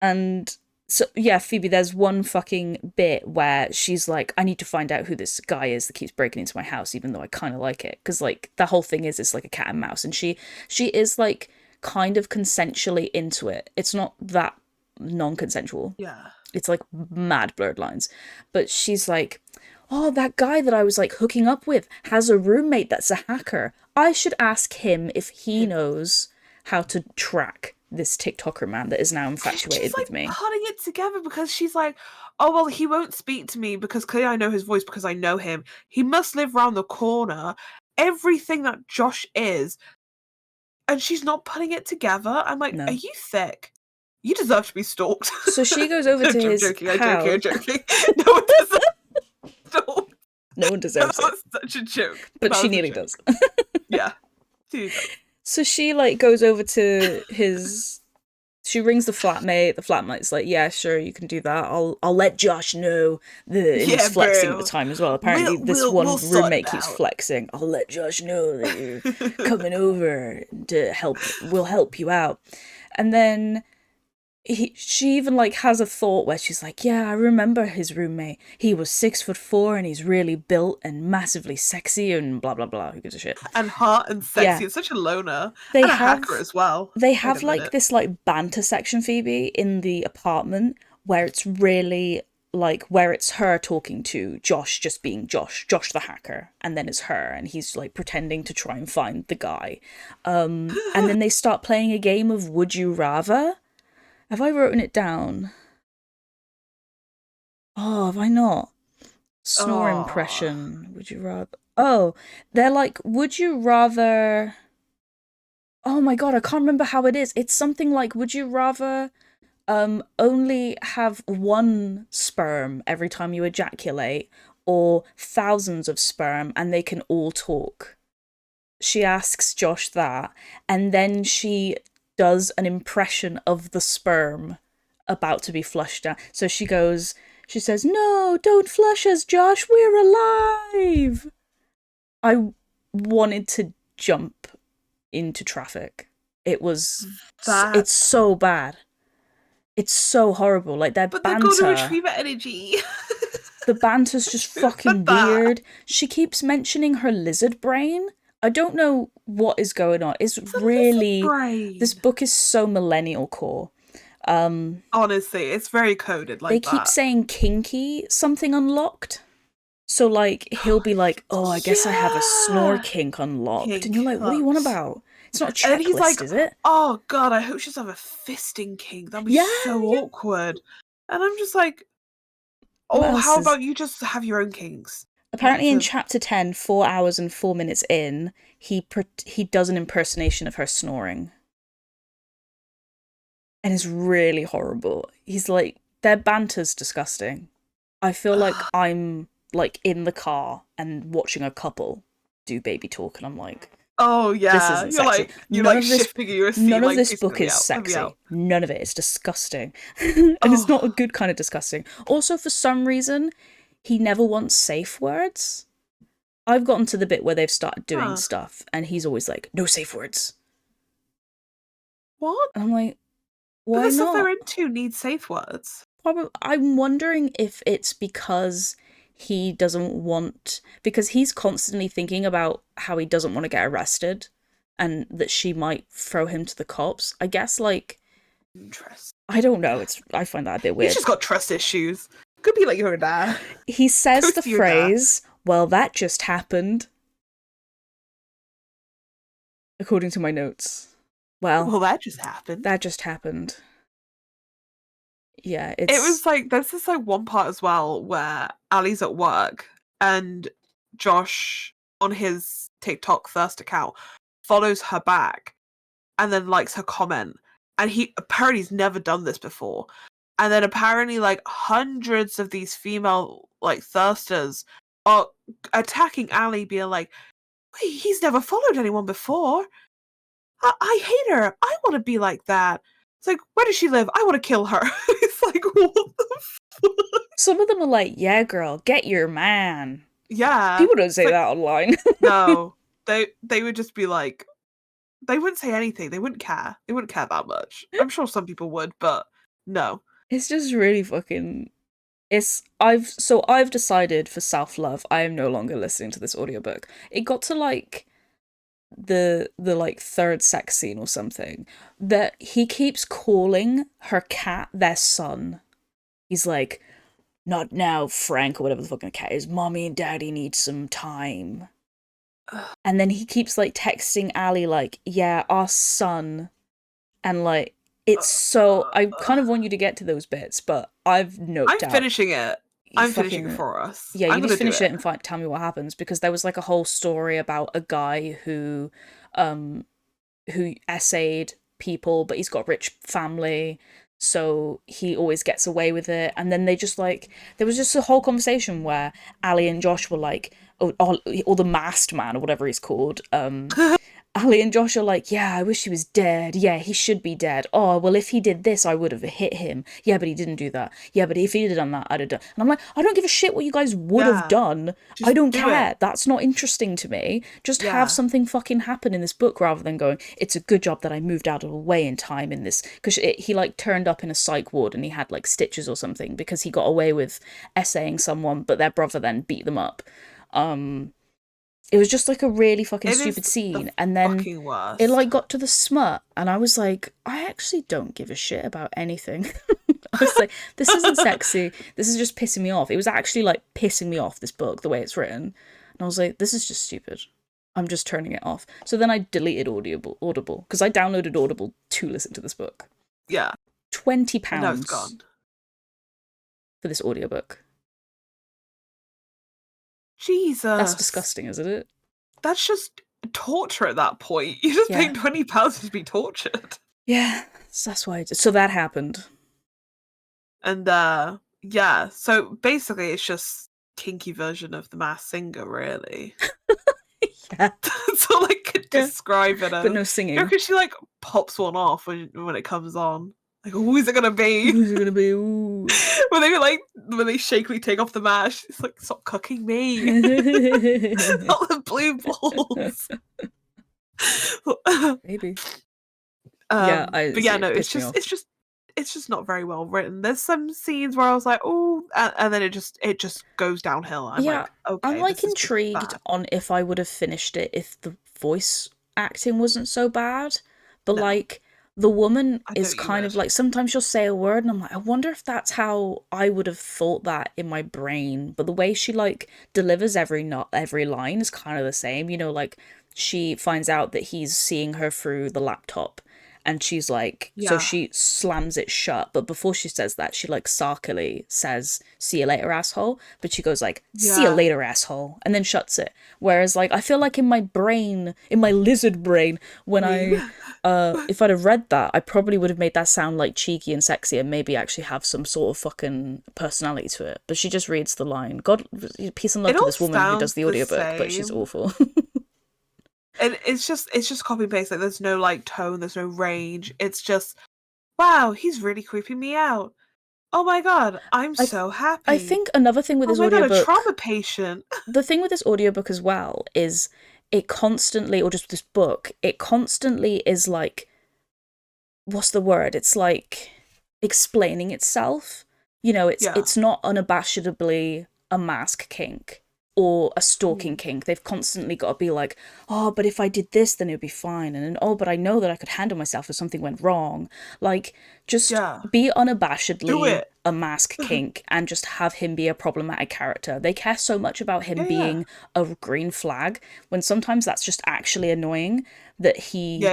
And so, yeah, Phoebe, there's one fucking bit where she's like, I need to find out who this guy is that keeps breaking into my house, even though I kind of like it. Because, like, the whole thing is it's like a cat and mouse. And she is, like, kind of consensually into it. It's not that non-consensual. Yeah. It's like mad blurred lines. But she's like, oh, that guy that I was like hooking up with has a roommate that's a hacker. I should ask him if he knows how to track this TikToker man that is now infatuated with me. Putting it together because she's like, oh, well, he won't speak to me because clearly I know his voice because I know him. He must live round the corner. Everything that Josh is. And she's not putting it together. I'm like, are you thick? You deserve to be stalked. So she goes over to his house. I'm joking. No one deserves stalked. No one deserves it. That's such a joke. But she nearly does. Yeah. She does. So she, like, goes over to his... She rings the flatmate. The flatmate's like, yeah, sure, you can do that. I'll let Josh know. He's flexing at the time as well. Apparently this one roommate keeps flexing. I'll let Josh know that you're coming over to help. We'll help you out. And then... she even like has a thought where she's like, yeah, I remember his roommate. He was 6'4" and he's really built and massively sexy and blah blah blah. Who gives a shit? And hot and sexy. It's such a loner. They have a hacker as well. They have like this like banter section, Phoebe, in the apartment where it's really like where it's her talking to Josh, just being Josh the hacker, and then it's her and he's like pretending to try and find the guy. And then they start playing a game of Would You Rather. Have I written it down? Oh, have I not? Snore impression. Would you rather... Oh, they're like, would you rather... Oh my god, I can't remember how it is. It's something like, would you rather only have one sperm every time you ejaculate, or thousands of sperm and they can all talk? She asks Josh that, and then she does an impression of the sperm about to be flushed down. So she says, "No, don't flush us, Josh, we're alive." I wanted to jump into traffic. It's so bad. It's so horrible. Like, their banter. But the golden retriever energy. The banter's just fucking weird. She keeps mentioning her lizard brain. I don't know what is going on. It's really... This book is so millennial core. Honestly, it's very coded like that. They keep saying kinky, something unlocked. So, like, he'll be like, "Oh, I guess I have a snore kink unlocked." And you're like, what do you want about? It's not a checklist, and he's like, is it? "Oh, God, I hope she doesn't have a fisting kink. That'd be so awkward." And I'm just like, how about you just have your own kinks? Apparently in chapter 10, 4 hours and 4 minutes in, he does an impersonation of her snoring. And it's really horrible. He's like, their banter's disgusting. I feel like I'm, like, in the car and watching a couple do baby talk, and I'm like... Oh, yeah. This isn't sexy. None of this book is sexy. None of it is disgusting. And it's not a good kind of disgusting. Also, for some reason, he never wants safe words. I've gotten to the bit where they've started doing stuff, and he's always like, "No safe words." What? And I'm like, why not? The stuff they're into needs safe words. I'm wondering if it's because... he doesn't want... because he's constantly thinking about how he doesn't want to get arrested and that she might throw him to the cops. I guess, like... Trust. I don't know. I find that a bit weird. He's just got trust issues. Could be like your dad. He says the phrase, "Well, that just happened." According to my notes. Well, that just happened. That just happened. Yeah, it was like, there's this like one part as well where Ali's at work and Josh on his TikTok Thirst account follows her back and then likes her comment, and he apparently he's never done this before, and then apparently like hundreds of these female like thirsters are attacking Ali, being like, "Wait, he's never followed anyone before. I hate her. I want to be like that." It's like, where does she live? I want to kill her. It's like, what the fuck? Some of them are like, "Yeah, girl, get your man." Yeah. People don't say that online. No. They would just be like, they wouldn't say anything. They wouldn't care. They wouldn't care that much. I'm sure some people would, but no. It's just really fucking... I've decided for self-love, I am no longer listening to this audiobook. It got to like... the like third sex scene or something, that he keeps calling her cat their son. He's like, "Not now, Frank," or whatever the fucking cat is. "Mommy and Daddy need some time." And then he keeps like texting Ali like, "Yeah, our son." And like, it's so... I kind of want you to get to those bits, but I've noted I'm finishing it. I'm finishing it for us. Yeah, you just finish it and tell me what happens, because there was like a whole story about a guy who essayed people, but he's got a rich family, so he always gets away with it. And then they just like... there was just a whole conversation where Ali and Josh were like... or the masked man, or whatever he's called, Ali and Josh are like, "Yeah, I wish he was dead. Yeah, he should be dead. Oh, well, if he did this, I would have hit him. Yeah, but he didn't do that. Yeah, but if he had done that, I'd have done..." And I'm like, I don't give a shit what you guys would have done. I don't care. That's not interesting to me. Just have something fucking happen in this book, rather than going, "It's a good job that I moved out of the way in time in this." Because he like turned up in a psych ward and he had like stitches or something because he got away with essaying someone, but their brother then beat them up. It was just like a really fucking stupid scene, and then it like got to the smut, and I was like, I actually don't give a shit about anything. I was like, this isn't sexy. This is just pissing me off. It was actually like pissing me off, this book, the way it's written, and I was like, this is just stupid. I'm just turning it off. So then I deleted Audible because I downloaded Audible to listen to this book. Yeah, £20 now it's gone for this audiobook. Jesus. That's disgusting, isn't it? That's just torture at that point. You just paying £20 to be tortured. Yeah, that's why. So that happened. And, so basically it's just kinky version of the Masked Singer, really. Yeah. That's all I could describe it as. But no singing. You know, because she like pops one off when it comes on. Like, who is it gonna be? Who's it gonna be? Ooh. when they shakily take off the mask, it's like, stop cooking me. Not the blue balls. Maybe. It's just not very well written. There's some scenes where I was like, oh, and then it just goes downhill. I'm like, okay. I'm like intrigued on if I would have finished it if the voice acting wasn't so bad. But like the woman is kind of like, sometimes she'll say a word and I'm like, I wonder if that's how I would have thought that in my brain. But the way she like delivers every line is kind of the same. You know, like she finds out that he's seeing her through the laptop. And she's like, so she slams it shut. But before she says that, she like sarkily says, see you later, asshole. But she goes like, see you later, asshole. And then shuts it. Whereas like, I feel like in my brain, in my lizard brain, when if I'd have read that, I probably would have made that sound like cheeky and sexy and maybe actually have some sort of fucking personality to it. But she just reads the line. God, peace and love to this woman who does the audiobook, but she's awful. And it's just copy and paste. Like there's no like tone, there's no range. It's just, wow, he's really creeping me out. Oh my god, I'm so happy. I think another thing with this audiobook, god, a trauma patient. The thing with this audiobook as well is it constantly, or just this book, it constantly is like, what's the word? It's like explaining itself. You know, it's not unabashedly a mask kink or a stalking kink. They've constantly got to be like, oh, but if I did this, then it would be fine. And then, oh, but I know that I could handle myself if something went wrong. Like, just be unabashedly a mask kink and just have him be a problematic character. They care so much about him being a green flag when sometimes that's just actually annoying that he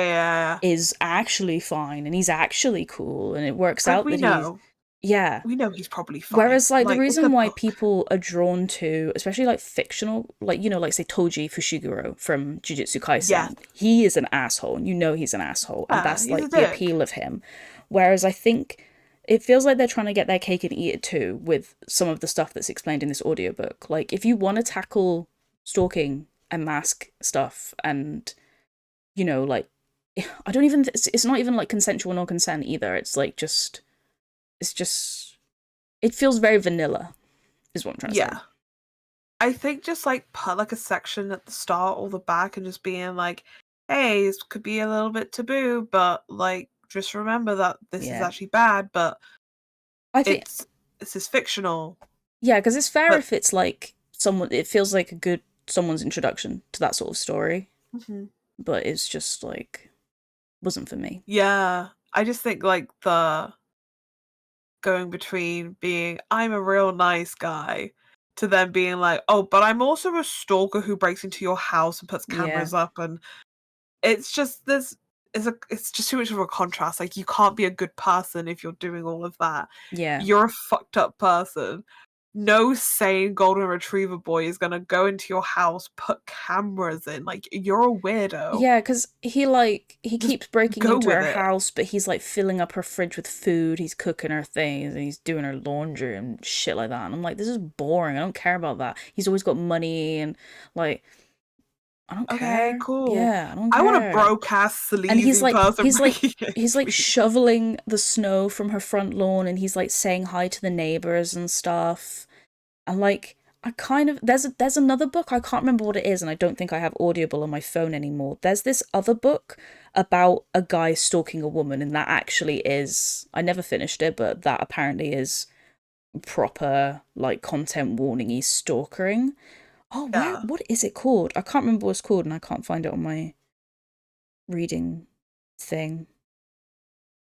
is actually fine and he's actually cool and it works out that he's... Yeah. We know he's probably fine. Whereas, like, the reason why people are drawn to, especially, like, fictional, like, you know, like, say, Toji Fushiguro from Jujutsu Kaisen, he is an asshole, and you know he's an asshole, and that's, like, the appeal of him. Whereas I think it feels like they're trying to get their cake and eat it, too, with some of the stuff that's explained in this audiobook. Like, if you want to tackle stalking and mask stuff, and, you know, like, I don't even, it's not even, like, consensual nor consent either. It's, like, just... It's just, it feels very vanilla, is what I'm trying to say. I think just like put like a section at the start or the back and just being like, hey, this could be a little bit taboo, but like, just remember that this is actually bad, but I think this is fictional. Yeah, because it's fair if it's like it feels like someone's introduction to that sort of story. But it's just like, wasn't for me. Yeah, I just think like going between being I'm a real nice guy to then being like, oh, but I'm also a stalker who breaks into your house and puts cameras up, and it's just it's just too much of a contrast. Like, you can't be a good person if you're doing all of that. You're a fucked up person. No sane golden retriever boy is gonna go into your house, put cameras in. Like, you're a weirdo. Yeah, because he keeps breaking into her house, but he's like filling up her fridge with food. He's cooking her things and he's doing her laundry and shit like that. And I'm like, this is boring. I don't care about that. He's always got money and like, I don't care. Okay, cool. Yeah, I don't care. I want a broke-ass sleazy person. He's like shoveling the snow from her front lawn and he's like saying hi to the neighbors and stuff. And like, I kind of, there's another book, I can't remember what it is, and I don't think I have Audible on my phone anymore. There's this other book about a guy stalking a woman, and that actually is, I never finished it, but that apparently is proper, like, content warning-y stalkering. Oh, what is it called? I can't remember what it's called, and I can't find it on my reading thing.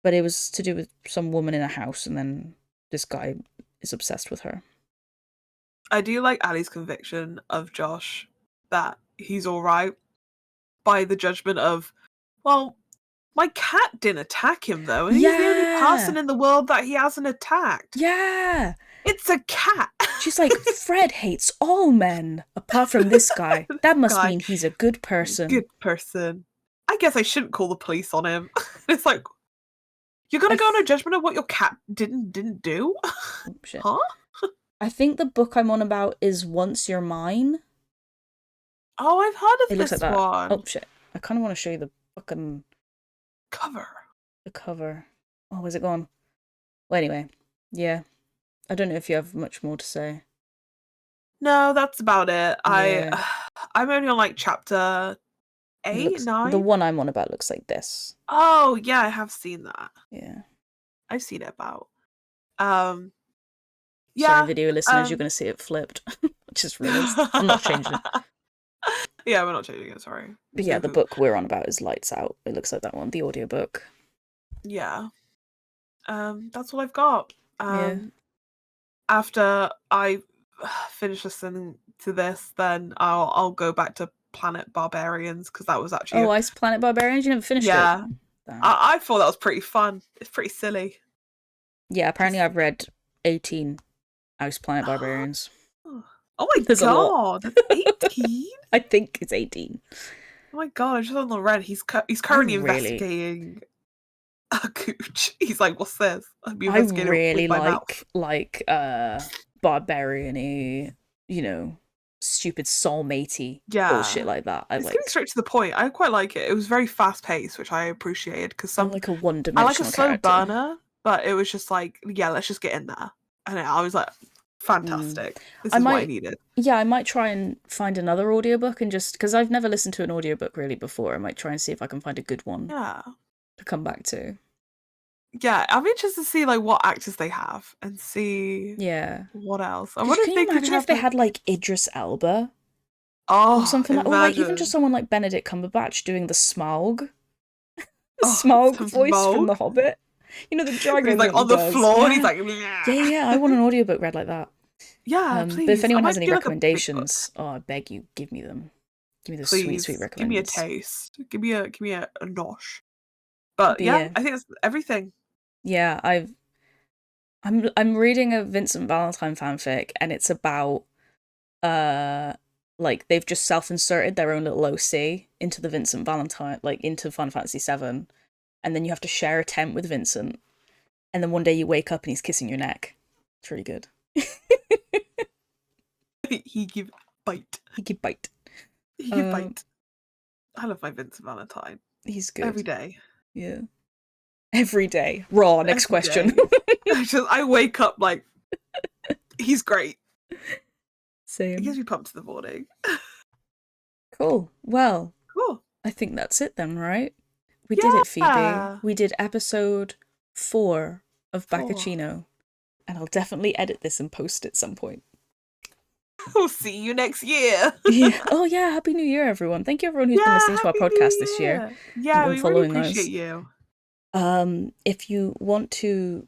But it was to do with some woman in a house, and then this guy is obsessed with her. I do like Ali's conviction of Josh that he's alright by the judgment of, well, my cat didn't attack him though, and he's the only person in the world that he hasn't attacked. Yeah. It's a cat. She's like, Fred hates all men apart from this guy. That must mean he's a good person. Good person. I guess I shouldn't call the police on him. It's like, you're gonna go on a judgment of what your cat didn't do? Shit. Huh? I think the book I'm on about is Once You're Mine. Oh, I've heard of It looks this like that. one. Oh shit! I kind of want to show you the fucking cover. The cover. Oh, is it gone? Well, anyway, yeah. I don't know if you have much more to say. No, that's about it. Yeah. I'm only on like chapter 8, 9. The one I'm on about looks like this. Oh yeah, I have seen that. Yeah, I've seen it about. Yeah. Sorry, video listeners, you're gonna see it flipped. Just realized. I'm not changing it. Yeah, we're not changing it. Sorry. But yeah, the book we're on about is Lights Out. It looks like that one, the audiobook. Yeah. That's all I've got. Yeah. After I finish listening to this, then I'll go back to Planet Barbarians because that was actually. Oh, Ice Planet Barbarians. You never finished it. Yeah. I thought that was pretty fun. It's pretty silly. Yeah. Apparently, I've read 18 Ice Planet Barbarians. Oh my god, that's 18? I think it's 18. Oh my god, I just on the read. He's currently investigating a gooch. He's like, what's this? I really like barbarian-y, you know, stupid soulmatey bullshit like that. It's getting straight to the point. I quite like it. It was very fast paced, which I appreciated because some like a one-dimensional. I like a slow burner, but it was just like, yeah, let's just get in there. And I was like, fantastic. This is what I needed. Yeah, I might try and find another audiobook and just because I've never listened to an audiobook really before. I might try and see if I can find a good one. Yeah. To come back to. Yeah, I'm interested to see like what actors they have and see. Yeah. What else? I wonder if they had like Idris Elba. Oh, or something like, or like even just someone like Benedict Cumberbatch doing the Smaug. Smaug voice from The Hobbit. You know, the dragon. He's like on the floor and he's like, yeah. I want an audiobook read like that. Yeah, please. But if anyone has any recommendations, I beg you, give me them. Give me the sweet recommendations. Give me a taste. Give me a nosh. But yeah, I think that's everything. Yeah, I'm reading a Vincent Valentine fanfic, and it's about like they've just self-inserted their own little OC into the Vincent Valentine, like into Final Fantasy VII, and then you have to share a tent with Vincent, and then one day you wake up and he's kissing your neck. It's really good. He give bite. He give bite. He give bite. I love my Vincent Valentine. He's good every day. Yeah. Every day. Raw. Next question. I wake up like he's great. Same. It gives me pumped in the morning. Cool. Well. Cool. I think that's it then, right? We did it, Phoebe. We did episode 4 of Baccaccino. And I'll definitely edit this and post it at some point. We'll see you next year. Yeah. Oh yeah, Happy New Year, everyone. Thank you everyone who's been listening to our podcast this year. Yeah, we really appreciate you. If you want to,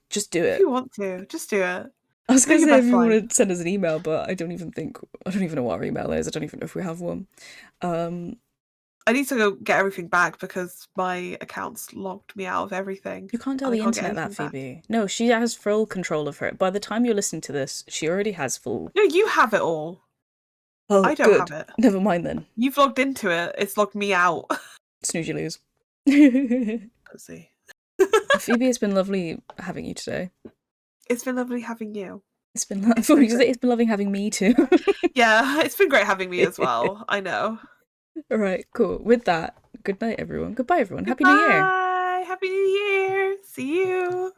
just do it. If you want to, just do it. I was going to say if you want to send us an email, but I don't even know what our email is. I don't even know if we have one. I need to go get everything back because my account's logged me out of everything. You can't tell the internet that, Phoebe. Back. No, she has full control of her. By the time you're listening to this, she already has full. No, you have it all. Oh, I don't have it. Never mind then. You've logged into it. It's logged me out. Snooze, you lose. Pussy. Phoebe, it's been lovely having you today. It's been lovely having you. It's been lovely having me too. Yeah, it's been great having me as well. I know. All right, cool. With that, good night, everyone. Goodbye, everyone. Happy New Year. Happy New Year. See you.